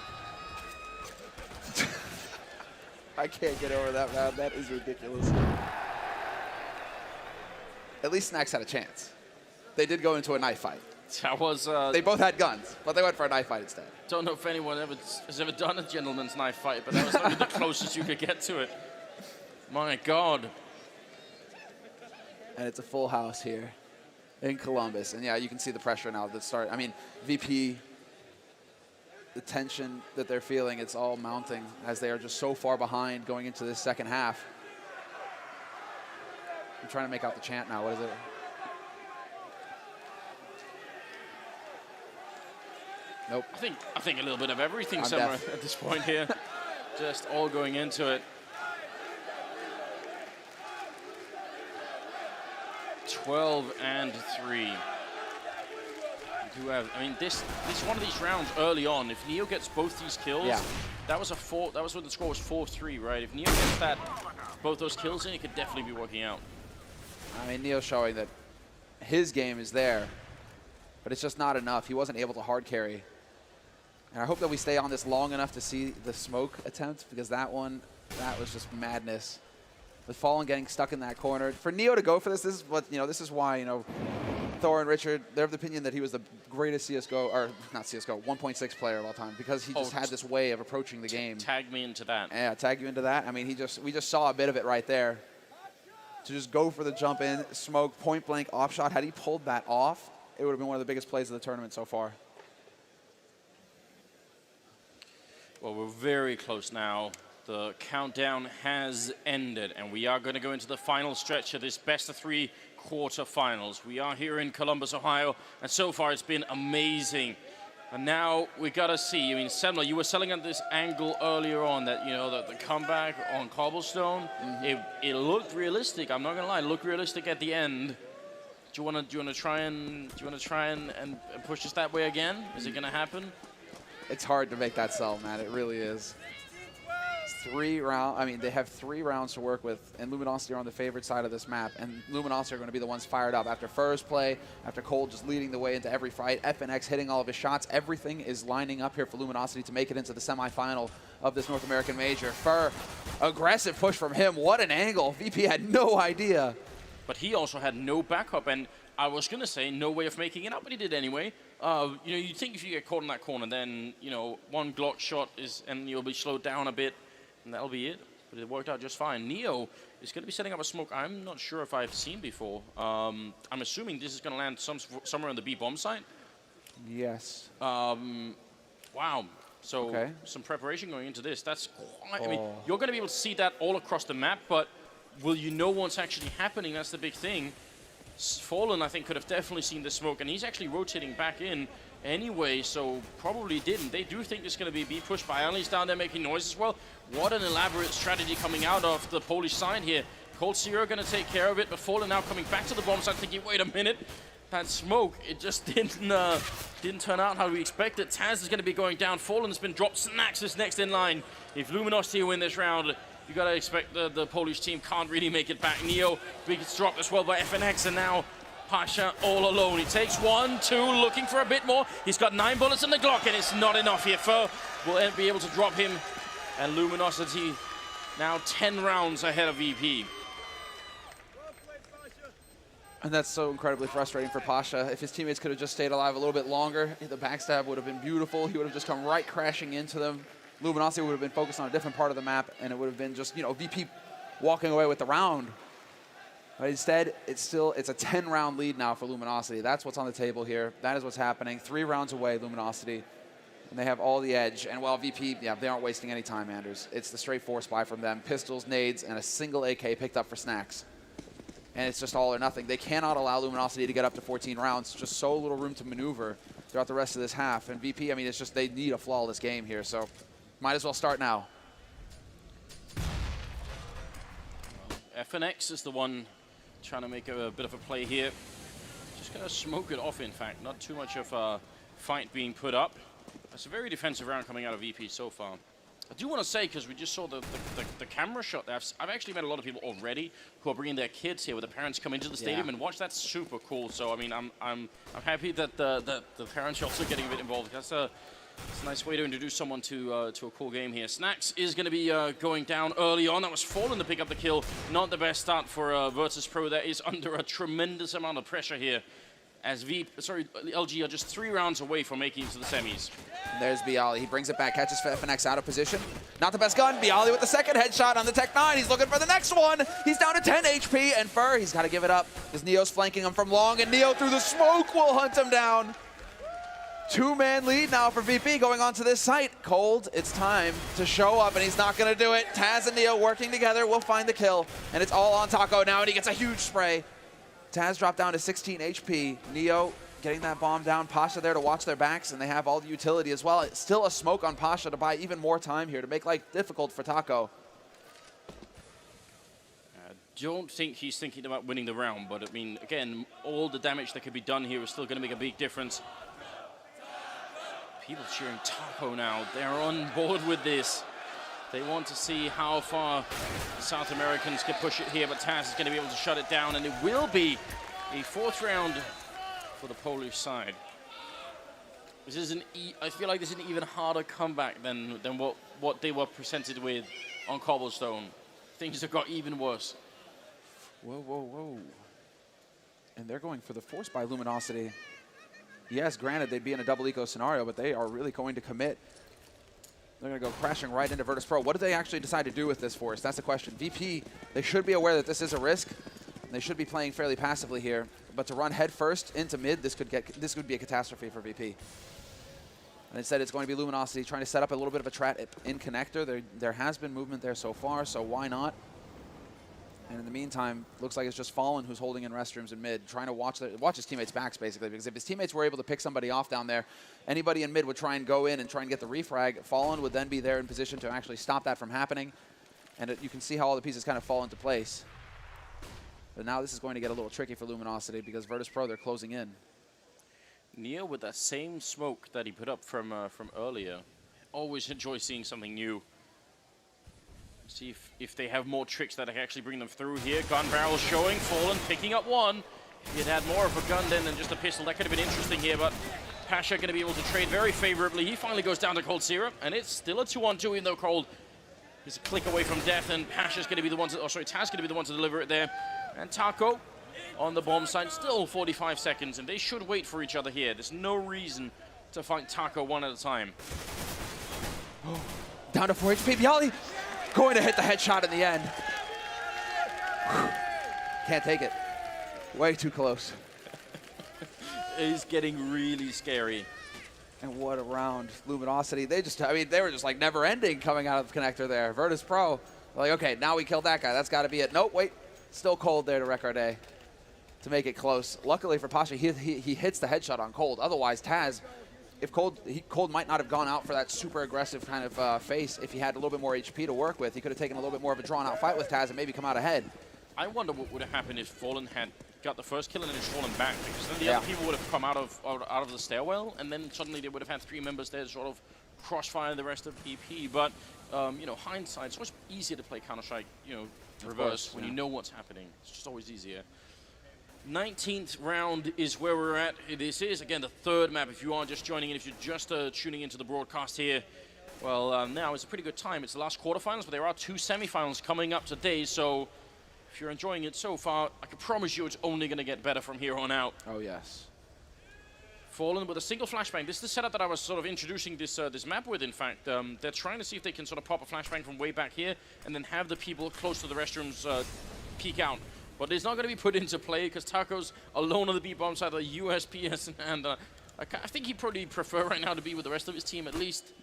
I can't get over that, man. That is ridiculous. At least Snacks had a chance. They did go into a knife fight. That was... they both had guns, but they went for a knife fight instead. Don't know if anyone has ever done a gentleman's knife fight, but that was only the closest you could get to it. My God. And it's a full house here in Columbus. And yeah, you can see the pressure now at the start. I mean, VP... the tension that they're feeling, it's all mounting as they are just so far behind going into this second half. I'm trying to make out the chant now. What is it? Nope. I think a little bit of everything somewhere at this point here. Just all going into it. 12-3. I mean, this one of these rounds early on, if Neo gets both these kills, that was when the score was 4-3, right? If Neo gets both those kills in, it could definitely be working out. I mean, Neo's showing that his game is there, but it's just not enough. He wasn't able to hard carry. And I hope that we stay on this long enough to see the smoke attempt, because that was just madness. With Fallen getting stuck in that corner. For Neo to go for this is what, this is why, Thor and Richard, they're of the opinion that he was the greatest CSGO, or not CSGO, 1.6 player of all time, because he just had this way of approaching the game. Tag me into that. Yeah, tag you into that. I mean, we just saw a bit of it right there. To just go for the jump in, smoke, point blank, off shot. Had he pulled that off, it would have been one of the biggest plays of the tournament so far. Well, we're very close now. The countdown has ended, and we are going to go into the final stretch of this best-of-3 quarterfinals. We are here in Columbus, Ohio, and so far it's been amazing. And now we got to see. I mean, Semler, you were selling at this angle earlier on that, that the comeback on Cobblestone, it looked realistic. I'm not going to lie, it looked realistic at the end. Do you want to try and push us that way again? Is it going to happen? It's hard to make that sell, man. It really is. 3 rounds. I mean, they have 3 rounds to work with, and Luminosity are on the favorite side of this map, and Luminosity are going to be the ones fired up after first play, after Cole just leading the way into every fight, FNX hitting all of his shots. Everything is lining up here for Luminosity to make it into the semifinal of this North American major. Fur, aggressive push from him. What an angle. VP had no idea. But he also had no backup, and I was going to say no way of making it up, but he did anyway. You'd think if you get caught in that corner, then, one Glock shot and you'll be slowed down a bit, and that'll be it. But it worked out just fine. Neo is going to be setting up a smoke I'm not sure if I've seen before. I'm assuming this is going to land somewhere on the B bomb site. Yes. Wow. So some preparation going into this. That's quite, I mean, you're going to be able to see that all across the map, but will you know what's actually happening? That's the big thing. Fallen, I think, could have definitely seen the smoke, and he's actually rotating back in anyway, so probably didn't. They do think it's going to be B push. Bialy's down there making noise as well. What an elaborate strategy coming out of the Polish side here. Cold Zero going to take care of it, but Fallen now coming back to the bomb site thinking, wait a minute, that smoke, it just didn't turn out how we expected. Taz is going to be going down. Fallen has been dropped. Snacks is next in line. If Luminosity win this round, you got to expect the Polish team can't really make it back. Neo gets dropped as well by FNX, and now Pasha all alone. He takes 1, 2, looking for a bit more. He's got 9 bullets in the Glock, and it's not enough here. Fur will be able to drop him, and Luminosity now 10 rounds ahead of VP. And that's so incredibly frustrating for Pasha. If his teammates could have just stayed alive a little bit longer, the backstab would have been beautiful. He would have just come right crashing into them. Luminosity would have been focused on a different part of the map, and it would have been just, you know, VP walking away with the round. But instead, it's a 10-round lead now for Luminosity. That's what's on the table here. That is what's happening. 3 rounds away, Luminosity. And they have all the edge. And while VP, yeah, they aren't wasting any time, Anders. It's the straight force buy from them. Pistols, nades, and a single AK picked up for snacks. And it's just all or nothing. They cannot allow Luminosity to get up to 14 rounds. Just so little room to maneuver throughout the rest of this half. And VP, I mean, it's just they need a flawless game here. So might as well start now. FNX is the one trying to make a bit of a play here. Just going to smoke it off, in fact. Not too much of a fight being put up. It's a very defensive round coming out of VP so far. I do want to say, because we just saw the camera shot there, I've actually met a lot of people already who are bringing their kids here, where the parents come into the stadium and watch. That's super cool. So I mean, I'm happy that the parents are also getting a bit involved. That's a nice way to introduce someone to a cool game here. Snacks is going to be going down early on. That was Fallen to pick up the kill. Not the best start for Virtus Pro. That is under a tremendous amount of pressure here, as LG are just 3 rounds away from making it to the semis. And there's Bialy. He brings it back, catches FNX out of position. Not the best gun. Bialy with the second headshot on the Tech 9. He's looking for the next one. He's down to 10 HP, and Fur, he's got to give it up because Neo's flanking him from long, and Neo through the smoke will hunt him down. 2-man lead now for VP going onto this site. Cold, it's time to show up, and he's not going to do it. Taz and Neo working together will find the kill, and it's all on Taco now, and he gets a huge spray. Taz dropped down to 16 HP. Neo getting that bomb down. Pasha there to watch their backs, and they have all the utility as well. It's still a smoke on Pasha to buy even more time here to make life difficult for Taco. I don't think he's thinking about winning the round, but I mean, again, all the damage that could be done here is still going to make a big difference. People cheering Taco now. They're on board with this. They want to see how far the South Americans can push it here, but Taz is going to be able to shut it down, and it will be a 4th round for the Polish side. This is I feel like this is an even harder comeback than what they were presented with on Cobblestone. Things have got even worse. Whoa, whoa, whoa. And they're going for the force by Luminosity. Yes, granted, they'd be in a double eco scenario, but they are really going to commit. They're going to go crashing right into Virtus Pro. What do they actually decide to do with this force? That's the question. VP, they should be aware that this is a risk. They should be playing fairly passively here. But to run head first into mid, this could be a catastrophe for VP. And instead, it's going to be Luminosity trying to set up a little bit of a trap in connector. There has been movement there so far, so why not? And in the meantime, looks like it's just Fallen who's holding in restrooms in mid, trying to watch his teammates' backs, basically. Because if his teammates were able to pick somebody off down there, anybody in mid would try and go in and try and get the refrag. Fallen would then be there in position to actually stop that from happening. And you can see how all the pieces kind of fall into place. But now this is going to get a little tricky for Luminosity because Virtus Pro, they're closing in. Neo with that same smoke that he put up from earlier. Always enjoy seeing something new. See if they have more tricks that can actually bring them through here. Gun barrel showing, Fallen picking up one. If he had had more of a gun then than just a pistol, that could have been interesting here, but Pasha going to be able to trade very favorably. He finally goes down to Cold Syrup, and it's still a 2-on-2, even though Cold is a click away from death, and Pasha's going to be the one to, Taz going to be the one to deliver it there. And Taco on the bomb site, still 45 seconds, and they should wait for each other here. There's no reason to fight Taco one at a time. Down to 4 HP, Bialy going to hit the headshot in the end. Can't take it. Way too close. It's getting really scary. And what a round. Luminosity, they were just like never ending coming out of the connector there. Virtus Pro, like, okay, now we killed that guy. That's got to be it. Nope, wait. Still Cold there to wreck our day to make it close. Luckily for Pasha, he hits the headshot on Cold. Otherwise, Taz, if Cold might not have gone out for that super aggressive kind of face if he had a little bit more HP to work with. He could have taken a little bit more of a drawn-out fight with Taz and maybe come out ahead. I wonder what would have happened if Fallen had got the first kill and then just fallen back, because then the other people would have come out of the stairwell, and then suddenly they would have had 3 members there to sort of crossfire the rest of PP. But you know, hindsight, it's always easier to play Counter-Strike, you know, reverse when you know what's happening. It's just always easier. 19th round is where we're at. This is, again, the 3rd map. If you are just joining in, if you're just tuning into the broadcast here, well, now is a pretty good time. It's the last quarterfinals, but there are 2 semifinals coming up today, so if you're enjoying it so far, I can promise you it's only going to get better from here on out. Oh, yes. Fallen with a single flashbang. This is the setup that I was sort of introducing this this map with, in fact. They're trying to see if they can sort of pop a flashbang from way back here and then have the people close to the restrooms peek out. But it's not going to be put into play because Taco's alone on the B-bomb side of the USPS, and I think he'd probably prefer right now to be with the rest of his team at least.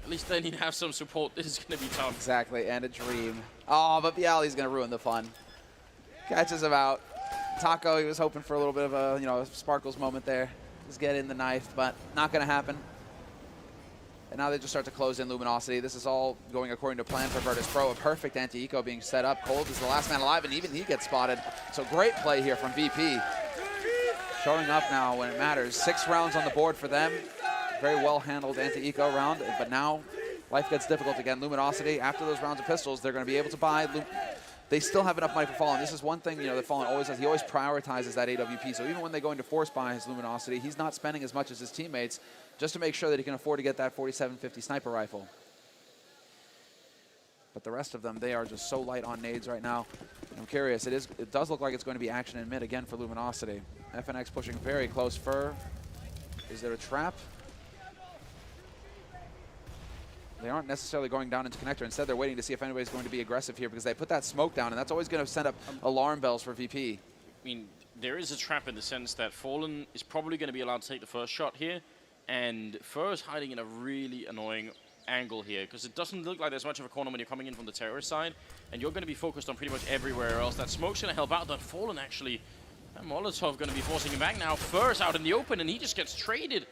At least then he'd have some support. This is going to be tough. Exactly, and a dream. Oh, but Bialy's going to ruin the fun. Catches him out. Taco, he was hoping for a little bit of a, a Sparkles moment there. Just get in the knife, but not going to happen. And now they just start to close in Luminosity. This is all going according to plan for Virtus Pro. A perfect anti-eco being set up. Cold is the last man alive, and even he gets spotted. So great play here from VP. Showing up now when it matters. 6 rounds on the board for them. Very well-handled anti-eco round, but now life gets difficult again. Luminosity, after those rounds of pistols, they're going to be able to buy. They still have enough money for Fallen. This is one thing, that Fallen always does. He always prioritizes that AWP. So even when they go into force buy his Luminosity, he's not spending as much as his teammates just to make sure that he can afford to get that 4750 sniper rifle. But the rest of them, they are just so light on nades right now. I'm curious. It does look like it's going to be action in mid again for Luminosity. FNX pushing very close. Fur, is there a trap? They aren't necessarily going down into connector. Instead, they're waiting to see if anybody's going to be aggressive here because they put that smoke down, and that's always going to send up alarm bells for VP. I mean, there is a trap in the sense that Fallen is probably going to be allowed to take the first shot here, and Fur is hiding in a really annoying angle here because it doesn't look like there's much of a corner when you're coming in from the terrorist side, and you're going to be focused on pretty much everywhere else. That smoke's going to help out, but Fallen actually, and Molotov going to be forcing him back now. Fur's out in the open, and he just gets traded.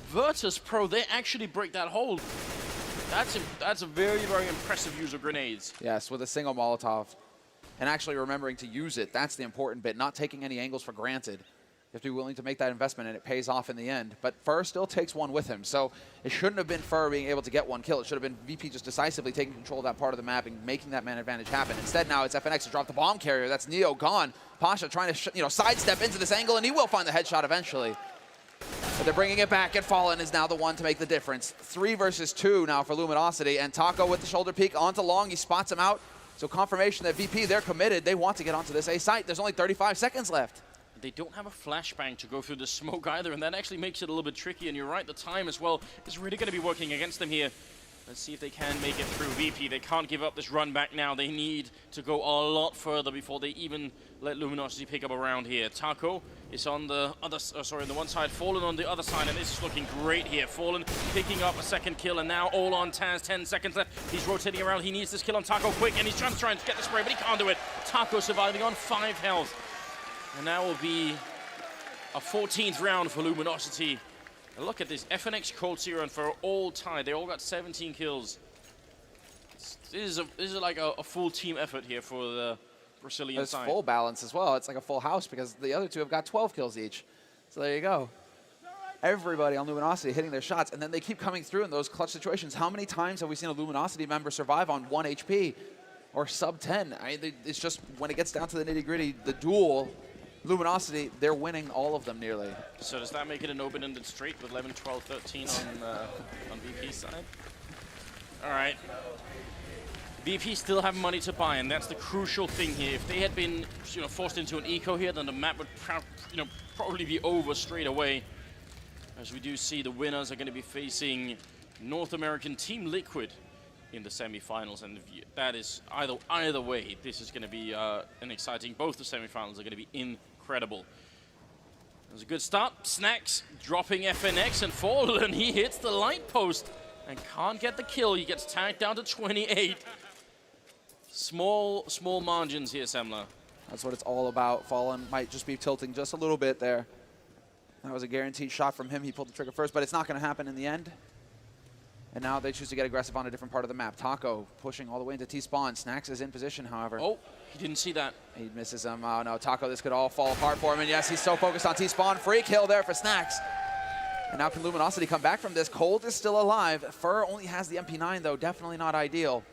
Virtus Pro, they actually break that hold. That's a very, very impressive use of grenades. Yes, with a single Molotov. And actually remembering to use it, that's the important bit. Not taking any angles for granted. You have to be willing to make that investment, and it pays off in the end. But Fur still takes one with him. So it shouldn't have been Fur being able to get one kill. It should have been VP just decisively taking control of that part of the map and making that man advantage happen. Instead, now it's FNX to drop the bomb carrier. That's Neo gone. Pasha trying to sidestep into this angle, and he will find the headshot eventually. But they're bringing it back, and Fallen is now the one to make the difference. 3 versus 2 now for Luminosity, and Taco with the shoulder peek onto Long. He spots him out. So confirmation that VP, they're committed. They want to get onto this A site. There's only 35 seconds left. They don't have a flashbang to go through the smoke either, and that actually makes it a little bit tricky. And you're right, the time as well is really going to be working against them here. Let's see if they can make it through VP. They can't give up this run back now. They need to go a lot further before they even let Luminosity pick up a round here. Taco is on the other, on the one side, Fallen on the other side, and this is looking great here. Fallen picking up a second kill, and now all on Taz, 10 seconds left. He's rotating around. He needs this kill on Taco quick, and he's trying to get the spray, but he can't do it. Taco surviving on 5 health. And now will be a 14th round for Luminosity. And look at this, FNX, Cold Zero, and Fur all tied. They all got 17 kills. This is like a full team effort here for the Brazilian side. It's full balance as well. It's like a full house because the other two have got 12 kills each. So there you go. Everybody on Luminosity hitting their shots, and then they keep coming through in those clutch situations. How many times have we seen a Luminosity member survive on 1 HP or sub 10? It's just when it gets down to the nitty-gritty, the duel, Luminosity, they're winning all of them nearly. So does that make it an open-ended streak with 11, 12, 13 on VP's side? All right. VP still have money to buy, and that's the crucial thing here. If they had been, forced into an eco here, then the map would, probably be over straight away. As we do see, the winners are going to be facing North American Team Liquid in the semifinals, and that is either way. This is going to be an exciting. Both the semifinals are going to be incredible. It was a good start. Snacks dropping FNX and Fallen. He hits the light post and can't get the kill. He gets tagged down to 28. Small margins here, Semler. That's what it's all about. Fallen might just be tilting just a little bit there. That was a guaranteed shot from him. He pulled the trigger first, but it's not going to happen in the end. And now they choose to get aggressive on a different part of the map. Taco pushing all the way into T-spawn. Snacks is in position, however. Oh, he didn't see that. He misses him. Oh, no, Taco, this could all fall apart for him. And yes, he's so focused on T-spawn. Free kill there for Snacks. And now can Luminosity come back from this? Cold is still alive. Fur only has the MP9, though. Definitely not ideal.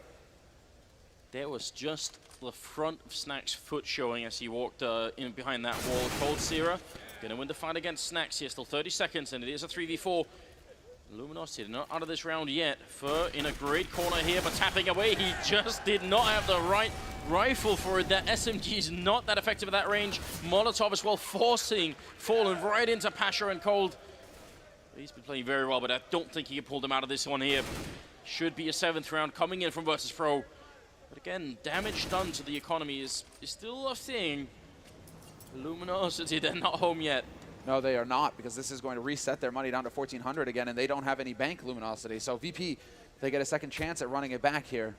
There was just the front of Snacks' foot showing as he walked in behind that wall. Cold Zero going to win the fight against Snacks here. Still 30 seconds, and it is a 3v4. Luminosity not out of this round yet. Fur in a great corner here, but tapping away. He just did not have the right rifle for it. That SMG is not that effective at that range. Molotov as well, forcing Fallen right into Pasha and Cold. He's been playing very well, but I don't think he can pull them out of this one here. Should be a 7th round coming in from Virtus Pro. But again, damage done to the economy is still a thing. Luminosity, they're not home yet. No, they are not, because this is going to reset their money down to 1,400 again, and they don't have any bank Luminosity. So VP, they get a second chance at running it back here.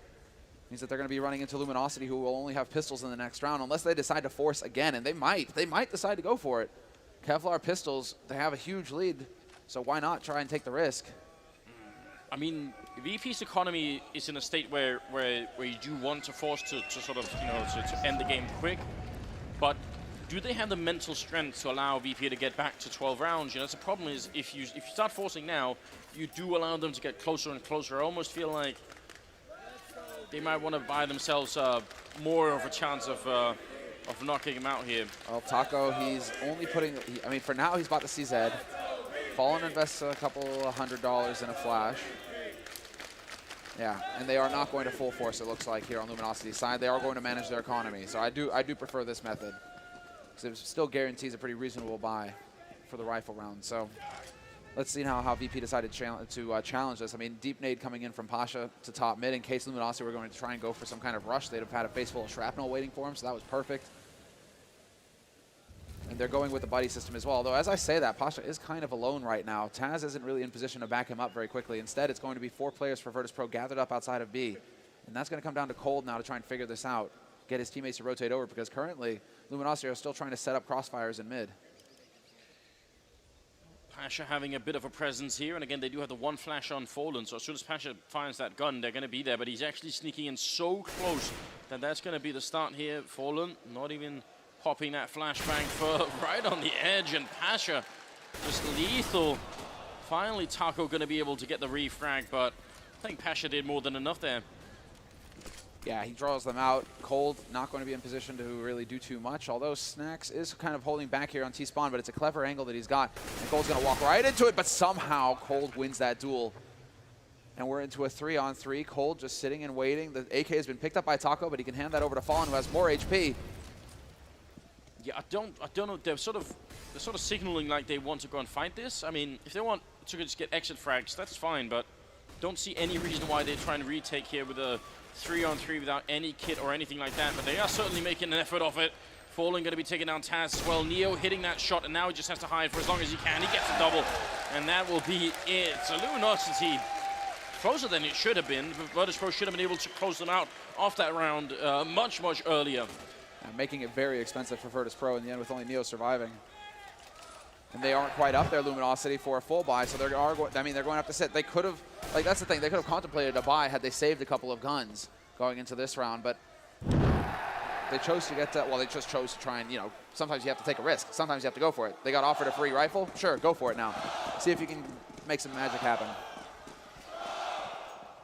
Means that they're going to be running into Luminosity, who will only have pistols in the next round, unless they decide to force again, and they might. They might decide to go for it. Kevlar pistols, they have a huge lead, so why not try and take the risk? I mean, VP's economy is in a state where you do want to force to sort of, you know, to end the game quick, but do they have the mental strength to allow VP to get back to 12 rounds? You know, that's the problem is if you start forcing now, you do allow them to get closer and closer. I almost feel like they might want to buy themselves more of a chance of knocking him out here. Well, Taco, he's only putting, I mean, for now he's bought the CZ. Fallen invests a couple $100 in a flash. Yeah, and they are not going to full force, it looks like, here on Luminosity's side. They are going to manage their economy, so I do prefer this method, because it still guarantees a pretty reasonable buy for the rifle round. So let's see now how VP decided to challenge this. I mean, deep nade coming in from Pasha to top mid. In case Luminosity were going to try and go for some kind of rush, they'd have had a face full of shrapnel waiting for him, so that was perfect. And they're going with the buddy system as well. Although, as I say that, Pasha is kind of alone right now. Taz isn't really in position to back him up very quickly. Instead, it's going to be 4 players for Virtus Pro gathered up outside of B. And that's going to come down to Cold now to try and figure this out, get his teammates to rotate over, because currently, Luminosity are still trying to set up crossfires in mid. Pasha having a bit of a presence here, and again, they do have the one flash on Fallen, so as soon as Pasha finds that gun, they're going to be there, but he's actually sneaking in so close that that's going to be the start here. Fallen not even popping that flashbang for right on the edge, and Pasha just lethal. Finally, Taco going to be able to get the refrag, but I think Pasha did more than enough there. Yeah, he draws them out. Cold not going to be in position to really do too much, although Snacks is kind of holding back here on T-Spawn, but it's a clever angle that he's got. And Cold's going to walk right into it, but somehow Cold wins that duel. And we're into a 3-on-3. Cold just sitting and waiting. The AK has been picked up by Taco, but he can hand that over to Fallen, who has more HP. Yeah, I don't know. They're sort of signaling like they want to go and fight this. I mean, if they want to just get exit frags, that's fine, but don't see any reason why they're trying to retake here with a 3-on-3 without any kit or anything like that, but they are certainly making an effort of it. Fallen going to be taking down Taz as well. Neo hitting that shot, and now he just has to hide for as long as he can. He gets a double, and that will be it. So Luminosity, closer than it should have been. Virtus Pro should have been able to close them out off that round much, much earlier. And making it very expensive for Virtus Pro in the end, with only Neo surviving. And they aren't quite up there, Luminosity, for a full buy, so they're going to have to sit. They could have, like, that's the thing, they could have contemplated a buy had they saved a couple of guns going into this round, but they chose to get to, well, they just chose to try and, you know, sometimes you have to take a risk. Sometimes you have to go for it. They got offered a free rifle? Sure, go for it now. See if you can make some magic happen.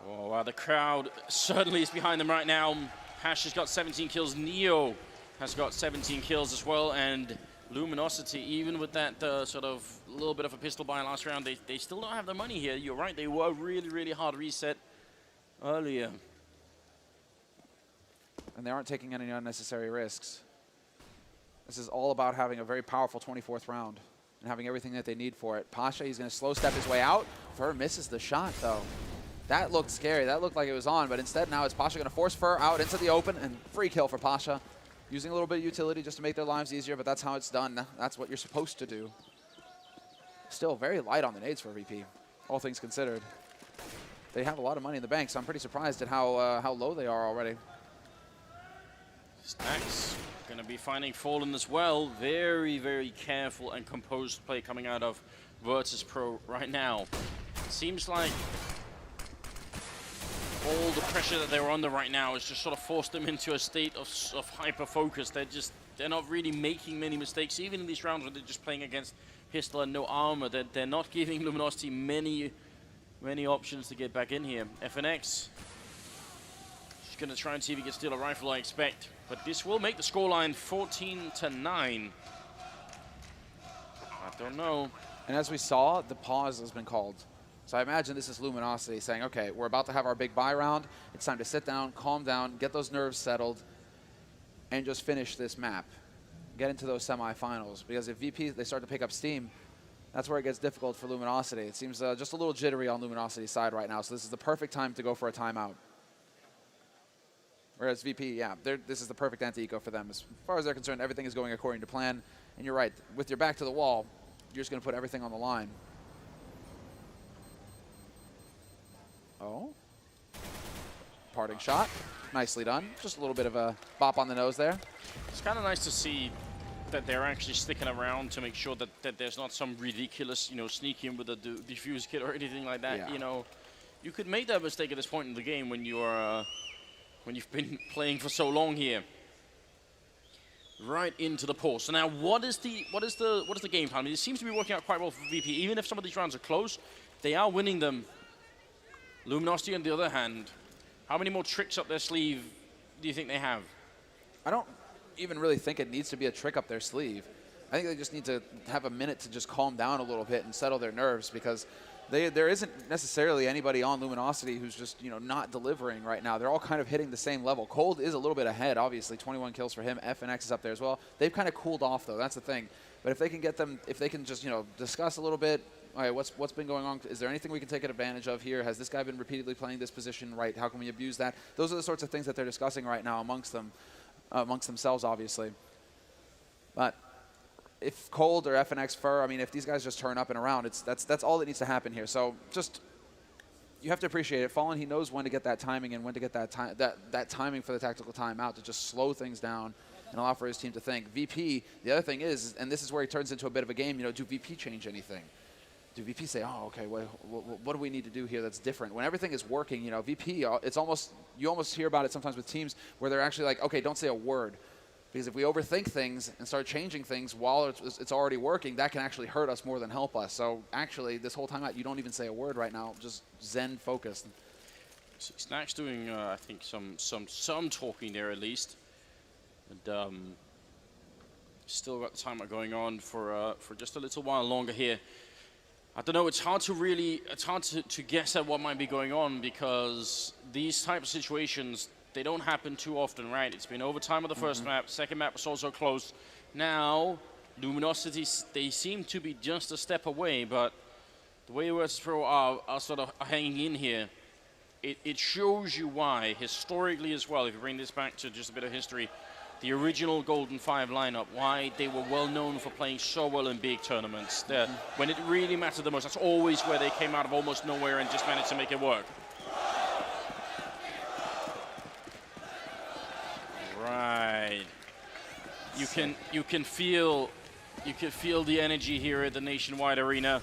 Oh, wow, the crowd certainly is behind them right now. Hash has got 17 kills. Neo has got 17 kills as well, and Luminosity, even with that sort of little bit of a pistol buy last round, they still don't have the money here. You're right, they were really, really hard reset earlier. And they aren't taking any unnecessary risks. This is all about having a very powerful 24th round and having everything that they need for it. Pasha, he's going to slow step his way out. Fur misses the shot, though. That looked scary. That looked like it was on, but instead now it's Pasha going to force Fur out into the open, and free kill for Pasha. Using a little bit of utility just to make their lives easier, but that's how it's done. That's what you're supposed to do. Still very light on the nades for VP, all things considered. They have a lot of money in the bank, so I'm pretty surprised at how low they are already. Stacks going to be finding Fallen as well. Very, very careful and composed play coming out of Virtus Pro right now. Seems like all the pressure that they're under right now has just sort of forced them into a state of hyper-focus. They're not really making many mistakes, even in these rounds where they're just playing against pistol and no armor. They're not giving Luminosity many options to get back in here. FNX just going to try and see if he can steal a rifle, I expect. But this will make the scoreline 14-9. I don't know. And as we saw, the pause has been called. So I imagine this is Luminosity saying, okay, we're about to have our big buy round. It's time to sit down, calm down, get those nerves settled. and just finish this map, get into those semifinals. Because if VP, they start to pick up steam, that's where it gets difficult for Luminosity. It seems just a little jittery on Luminosity's side right now, so this is the perfect time to go for a timeout. Whereas VP, yeah, this is the perfect anti-eco for them. As far as they're concerned, everything is going according to plan. And you're right, with your back to the wall, you're just going to put everything on the line. Oh. Parting shot. Nicely done. Just a little bit of a bop on the nose there. It's kind of nice to see that they're actually sticking around to make sure that there's not some ridiculous, sneak in with a defuse kit or anything like that. Yeah. You could make that mistake at this point in the game when you're when you've been playing for so long here. Right into the pause. So now, what is the game plan? I mean, it seems to be working out quite well for VP. Even if some of these rounds are close, they are winning them. Luminosity, on the other hand, how many more tricks up their sleeve do you think they have? I don't even really think it needs to be a trick up their sleeve. I think they just need to have a minute to just calm down a little bit and settle their nerves, because there isn't necessarily anybody on Luminosity who's just, not delivering right now. They're all kind of hitting the same level. Cold is a little bit ahead, obviously. 21 kills for him. FNX is up there as well. They've kind of cooled off, though. That's the thing. But if they can get them, if they can just, discuss a little bit, all right, what's been going on? Is there anything we can take advantage of here? Has this guy been repeatedly playing this position right? How can we abuse that? Those are the sorts of things that they're discussing right now amongst themselves, obviously. But if Cold or FNX Fur, I mean, if these guys just turn up and around, that's all that needs to happen here. So just, you have to appreciate it. Fallen, he knows when to get that timing and when to get that timing for the tactical timeout to just slow things down and allow for his team to think. VP, the other thing is, and this is where he turns into a bit of a game, do VP change anything? Do VP say, oh, okay, what do we need to do here that's different? When everything is working, VP, it's almost, you almost hear about it sometimes with teams where they're actually like, okay, don't say a word. Because if we overthink things and start changing things while it's already working, that can actually hurt us more than help us. So actually, this whole time out, you don't even say a word right now, just zen focused. Snack's doing, I think, some talking there at least. And still got the timer going on for just a little while longer here. I don't know, it's hard to guess at what might be going on, because these type of situations, they don't happen too often, right? It's been overtime on the first map, second map was also close. Now, Luminosity, they seem to be just a step away, but the way Versus Pro are sort of hanging in here, it shows you why, historically as well, if you bring this back to just a bit of history, the original Golden Five lineup, why they were well known for playing so well in big tournaments. When it really mattered the most, that's always where they came out of almost nowhere and just managed to make it work. Right. You can feel the energy here at the Nationwide Arena.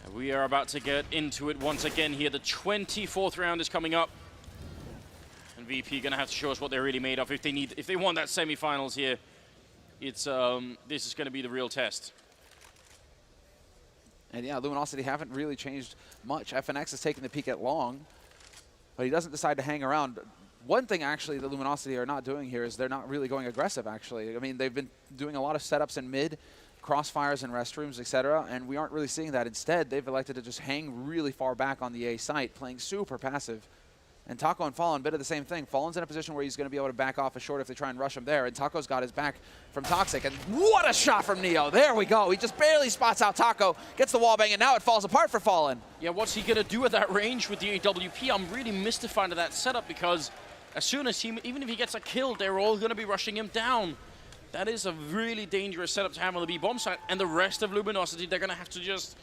And we are about to get into it once again here. The 24th round is coming up. And VP gonna have to show us what they're really made of if they want that semifinals here. It's this is gonna be the real test. And yeah, Luminosity haven't really changed much. FNX is taking the peek at long, but he doesn't decide to hang around. One thing actually the Luminosity are not doing here is they're not really going aggressive, actually. I mean, they've been doing a lot of setups in mid, crossfires in restrooms, etc., and we aren't really seeing that. Instead, they've elected to just hang really far back on the A site, playing super passive. And Taco and Fallen, a bit of the same thing. Fallen's in a position where he's going to be able to back off a short if they try and rush him there. And Taco's got his back from Toxic. And what a shot from Neo. There we go. He just barely spots out Taco, gets the wall bang, and now it falls apart for Fallen. Yeah, what's he going to do at that range with the AWP? I'm really mystified at that setup, because as soon as even if he gets a kill, they're all going to be rushing him down. That is a really dangerous setup to have on the B-bomb side. And the rest of Luminosity, they're going to have to just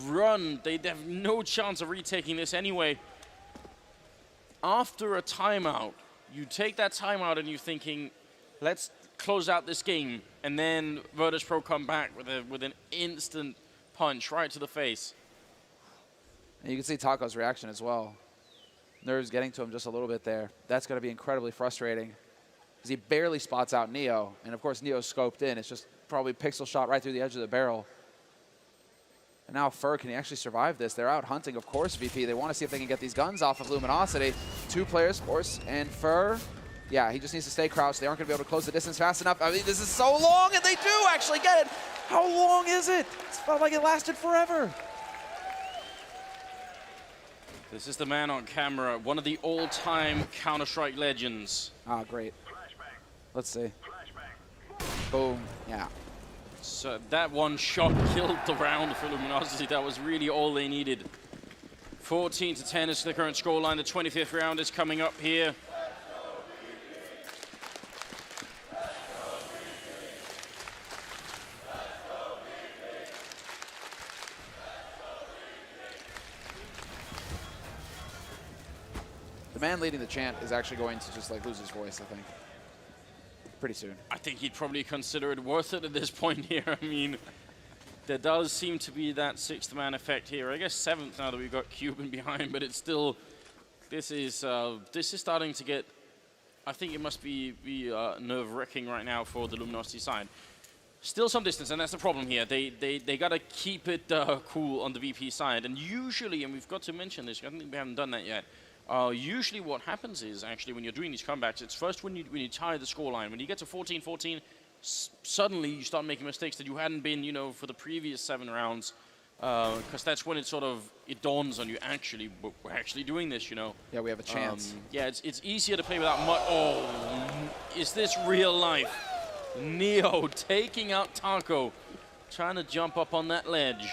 run. They have no chance of retaking this anyway. After a timeout, you take that timeout and you're thinking, let's close out this game, and then Virtus Pro come back with an instant punch right to the face. And you can see Taco's reaction as well. Nerves getting to him just a little bit there. That's going to be incredibly frustrating, because he barely spots out Neo, and of course Neo's scoped in. It's just probably pixel shot right through the edge of the barrel. And now Fur, can he actually survive this? They're out hunting, of course, VP. They want to see if they can get these guns off of Luminosity. 2 players, of course, and Fur, yeah, he just needs to stay crouched. They aren't going to be able to close the distance fast enough. I mean, this is so long, and they do actually get it. How long is it? It felt like it lasted forever. This is the man on camera, one of the all-time Counter-Strike legends. Ah, great. Let's see. Boom. Yeah. So that one shot killed the round for Luminosity. That was really all they needed. 14-10 is the current scoreline. The 25th round is coming up here. The man leading the chant is actually going to just like lose his voice, I think. Pretty soon. I think he'd probably consider it worth it at this point here. I mean, there does seem to be that sixth man effect here. I guess seventh now that we've got Cuban behind, but it's still, this is starting to get, I think it must be nerve-wracking right now for the Luminosity side. Still some distance, and that's the problem here. They got to keep it cool on the VP side. And usually, and we've got to mention this, I think we haven't done that yet, usually what happens is actually when you're doing these comebacks, it's first when you tie the scoreline. When you get to 14-14, suddenly you start making mistakes that you hadn't been, you know, for the previous 7 rounds. Because that's when it dawns on you, actually, we're actually doing this, you know. Yeah, we have a chance. Yeah, it's easier to play without much. Oh, is this real life? Neo taking out Taco, trying to jump up on that ledge.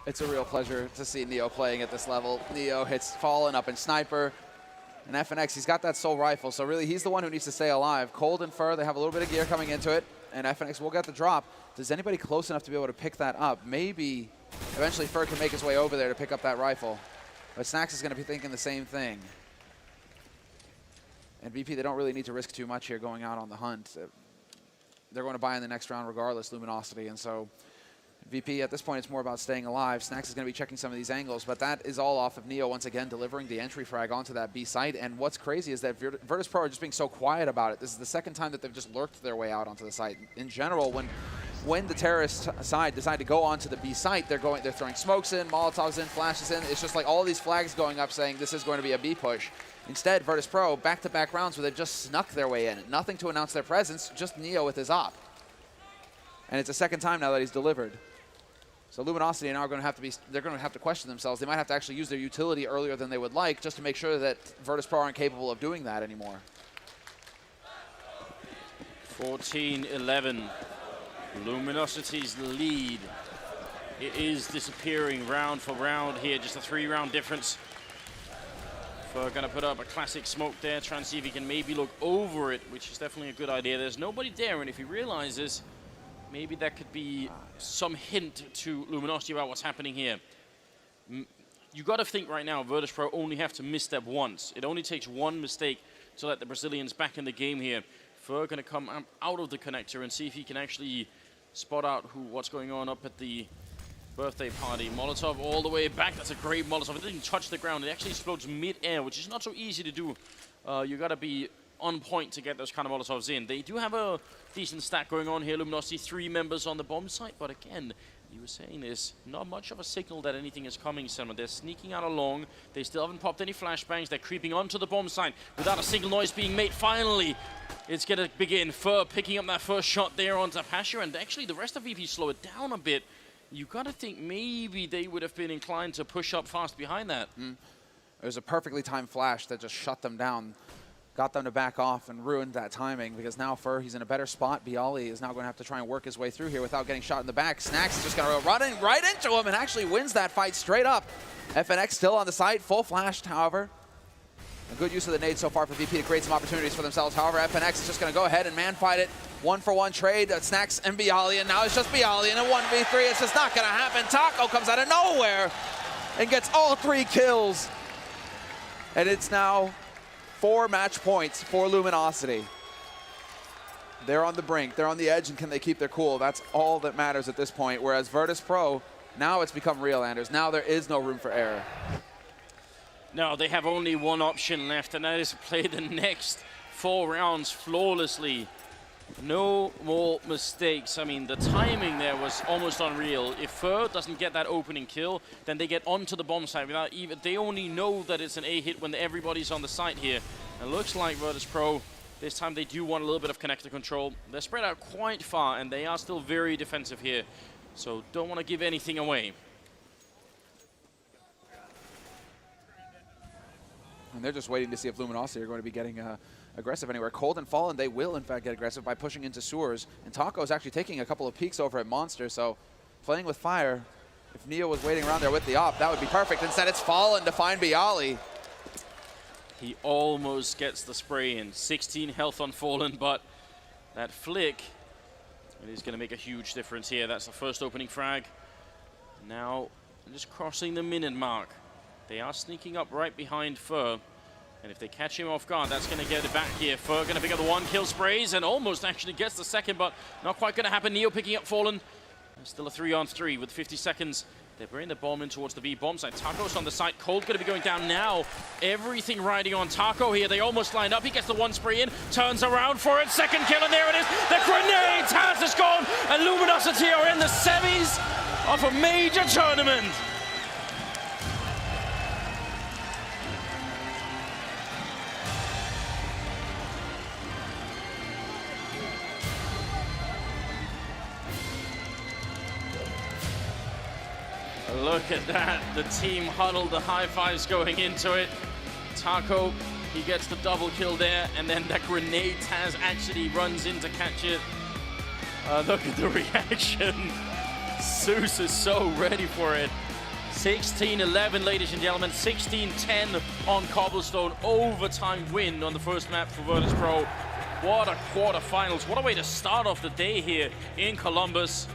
It's a real pleasure to see Neo playing at this level. Neo hits Fallen up in Sniper. And FNX, he's got that soul rifle, so really he's the one who needs to stay alive. Cold and Fur, they have a little bit of gear coming into it, and FNX will get the drop. Does anybody close enough to be able to pick that up? Maybe eventually Fur can make his way over there to pick up that rifle. But Snacks is going to be thinking the same thing. And VP, they don't really need to risk too much here going out on the hunt. They're going to buy in the next round regardless, Luminosity, and so VP, at this point, it's more about staying alive. Snacks is going to be checking some of these angles, but that is all off of Neo once again delivering the entry frag onto that B site. And what's crazy is that Virtus Pro are just being so quiet about it. This is the second time that they've just lurked their way out onto the site. In general, when the terrorist side decide to go onto the B site, they're throwing smokes in, Molotovs in, flashes in. It's just like all these flags going up saying this is going to be a B push. Instead, Virtus Pro, back-to-back rounds where they've just snuck their way in. Nothing to announce their presence, just Neo with his op. And it's the second time now that he's delivered. So Luminosity now are going to have to they're going to have to question themselves. They might have to actually use their utility earlier than they would like just to make sure that Virtus Pro aren't capable of doing that anymore. 14-11. Luminosity's lead. It is disappearing round for round here. Just a 3-round difference. We're going to put up a classic smoke there, try and see if he can maybe look over it, which is definitely a good idea. There's nobody there, and if he realizes, maybe that could be some hint to Luminosity about what's happening here. You got to think right now, Virtus Pro only have to misstep once. It only takes one mistake to let the Brazilians back in the game here. Fur going to come out of the connector and see if he can actually spot out what's going on up at the birthday party. Molotov all the way back. That's a great Molotov. It didn't touch the ground. It actually explodes mid-air, which is not so easy to do. You got to be on point to get those kind of Molotovs in. They do have a decent stack going on here. Luminosity, 3 members on the bomb site, but again, you were saying there's not much of a signal that anything is coming, Selma. They're sneaking out along. They still haven't popped any flashbangs. They're creeping onto the bomb site without a single noise being made. Finally, it's going to begin. Fur picking up that first shot there onto Pasha, and actually the rest of VP slow it down a bit. You got to think maybe they would have been inclined to push up fast behind that. It was a perfectly timed flash that just shut them down. Got them to back off and ruined that timing because now Fur, he's in a better spot. Bialy is now going to have to try and work his way through here without getting shot in the back. Snacks is just going to run right into him and actually wins that fight straight up. FNX still on the site, full flashed, however. A good use of the nade so far for VP to create some opportunities for themselves. However, FNX is just going to go ahead and man-fight it. 1-for-1 trade, Snacks and Bialy, and now it's just Bialy in a 1v3. It's just not going to happen. Taco comes out of nowhere and gets all 3 kills. And it's now 4 match points for Luminosity. They're on the brink, they're on the edge, and can they keep their cool? That's all that matters at this point. Whereas Virtus Pro, now it's become real, Anders. Now there is no room for error. No, they have only one option left, and that is to play the next 4 rounds flawlessly. No more mistakes. I mean, the timing there was almost unreal. If Fur doesn't get that opening kill, then they get onto the bomb site without even... They only know that it's an A hit when everybody's on the site here. And it looks like Virtus Pro, this time they do want a little bit of connector control. They're spread out quite far, and they are still very defensive here. So don't want to give anything away. And they're just waiting to see if Luminosity are going to be getting aggressive anywhere. Cold and Fallen, they will in fact get aggressive by pushing into sewers. And Taco is actually taking a couple of peeks over at Monster, so playing with fire. If Neo was waiting around there with the op, that would be perfect. Instead, it's Fallen to find Bialy. He almost gets the spray in. 16 health on Fallen, but that flick, it is going to make a huge difference here. That's the first opening frag. Now, just crossing the minute mark. They are sneaking up right behind Fur. And if they catch him off guard, that's going to get it back here. Fur going to pick up the 1-kill sprays and almost actually gets the second, but not quite going to happen. Neo picking up Fallen. Still a 3-on-3 with 50 seconds. They're bringing the bomb in towards the B bomb side. Taco's on the site. Cold going to be going down now. Everything riding on Taco here. They almost lined up. He gets the 1 spray in, turns around for it. Second kill, and there it is. The grenade Taz is gone, and Luminosity are in the semis of a major tournament. Look at that, the team huddled, the high fives going into it. Taco, he gets the double kill there, and then that grenade Taz actually runs in to catch it. Look at the reaction. Zeus is so ready for it. 16-11, ladies and gentlemen, 16-10 on Cobblestone. Overtime win on the first map for Virtus Pro. What a quarterfinals. What a way to start off the day here in Columbus.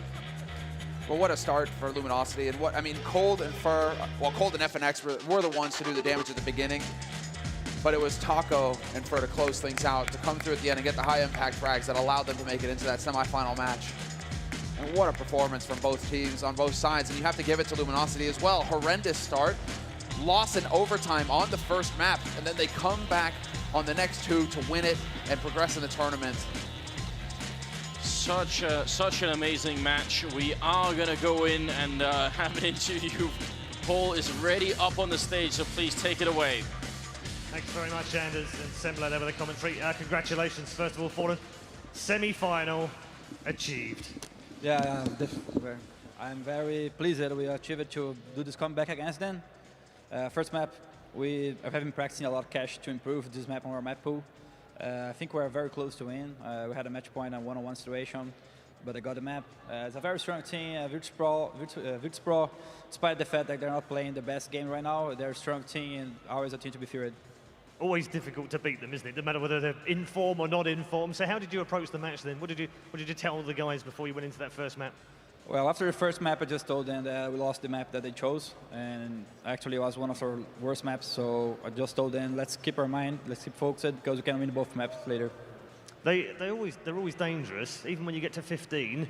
Well, what a start for Luminosity. And what, I mean, Cold and Fur, well, Cold and FNX were the ones to do the damage at the beginning. But it was Taco and Fur to close things out, to come through at the end and get the high impact frags that allowed them to make it into that semifinal match. And what a performance from both teams on both sides. And you have to give it to Luminosity as well. Horrendous start, loss in overtime on the first map, and then they come back on the next 2 to win it and progress in the tournament. Such an amazing match. We are going to go in and have an interview. Paul is ready up on the stage, so please take it away. Thanks very much, Anders and Sembla there with the commentary. Congratulations, first of all, Fallen. Semi-final achieved. Yeah, I'm very pleased that we achieved to do this comeback against them. First map, we have been practicing a lot of cash to improve this map on our map pool. I think we're very close to win. We had a match point on one-on-one situation, but I got the map. It's a very strong team, Virtus Pro, despite the fact that they're not playing the best game right now, they're a strong team and always a team to be feared. Always difficult to beat them, isn't it? No matter whether they're in form or not in form. So how did you approach the match then? What did you tell the guys before you went into that first map? Well, after the first map, I just told them that we lost the map that they chose, and actually it was one of our worst maps, so I just told them, let's keep our mind, let's keep focused, because we can win both maps later. They're always dangerous, even when you get to 15.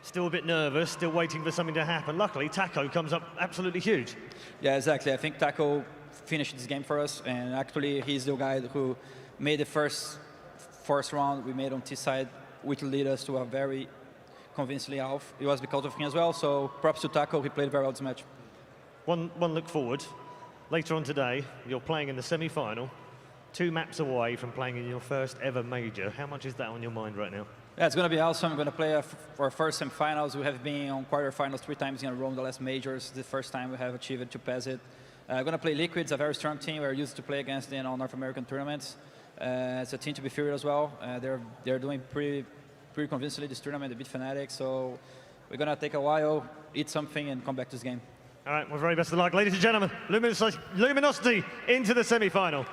Still a bit nervous, still waiting for something to happen. Luckily, Taco comes up absolutely huge. Yeah, exactly. I think Taco finished this game for us, and actually he's the guy who made the first round we made on T side, which led us to a very convincingly off. It was because of him as well, so props to Taco, he played very well this match. One look forward. Later on today, you're playing in the semi-final, 2 maps away from playing in your first ever major. How much is that on your mind right now? Yeah, it's going to be awesome. I'm going to play for our first semi-finals. We have been on quarterfinals 3 times in a row in the last majors. The first time we have achieved to pass it. I'm going to play Liquid. It's a very strong team. We're used to play against them on North American tournaments. It's a team to be feared as well. They're doing pretty convincingly this tournament. They beat Fnatic, so we're going to take a while, eat something, and come back to this game. All right, well, very best of luck. Ladies and gentlemen, Luminosity into the semi-final.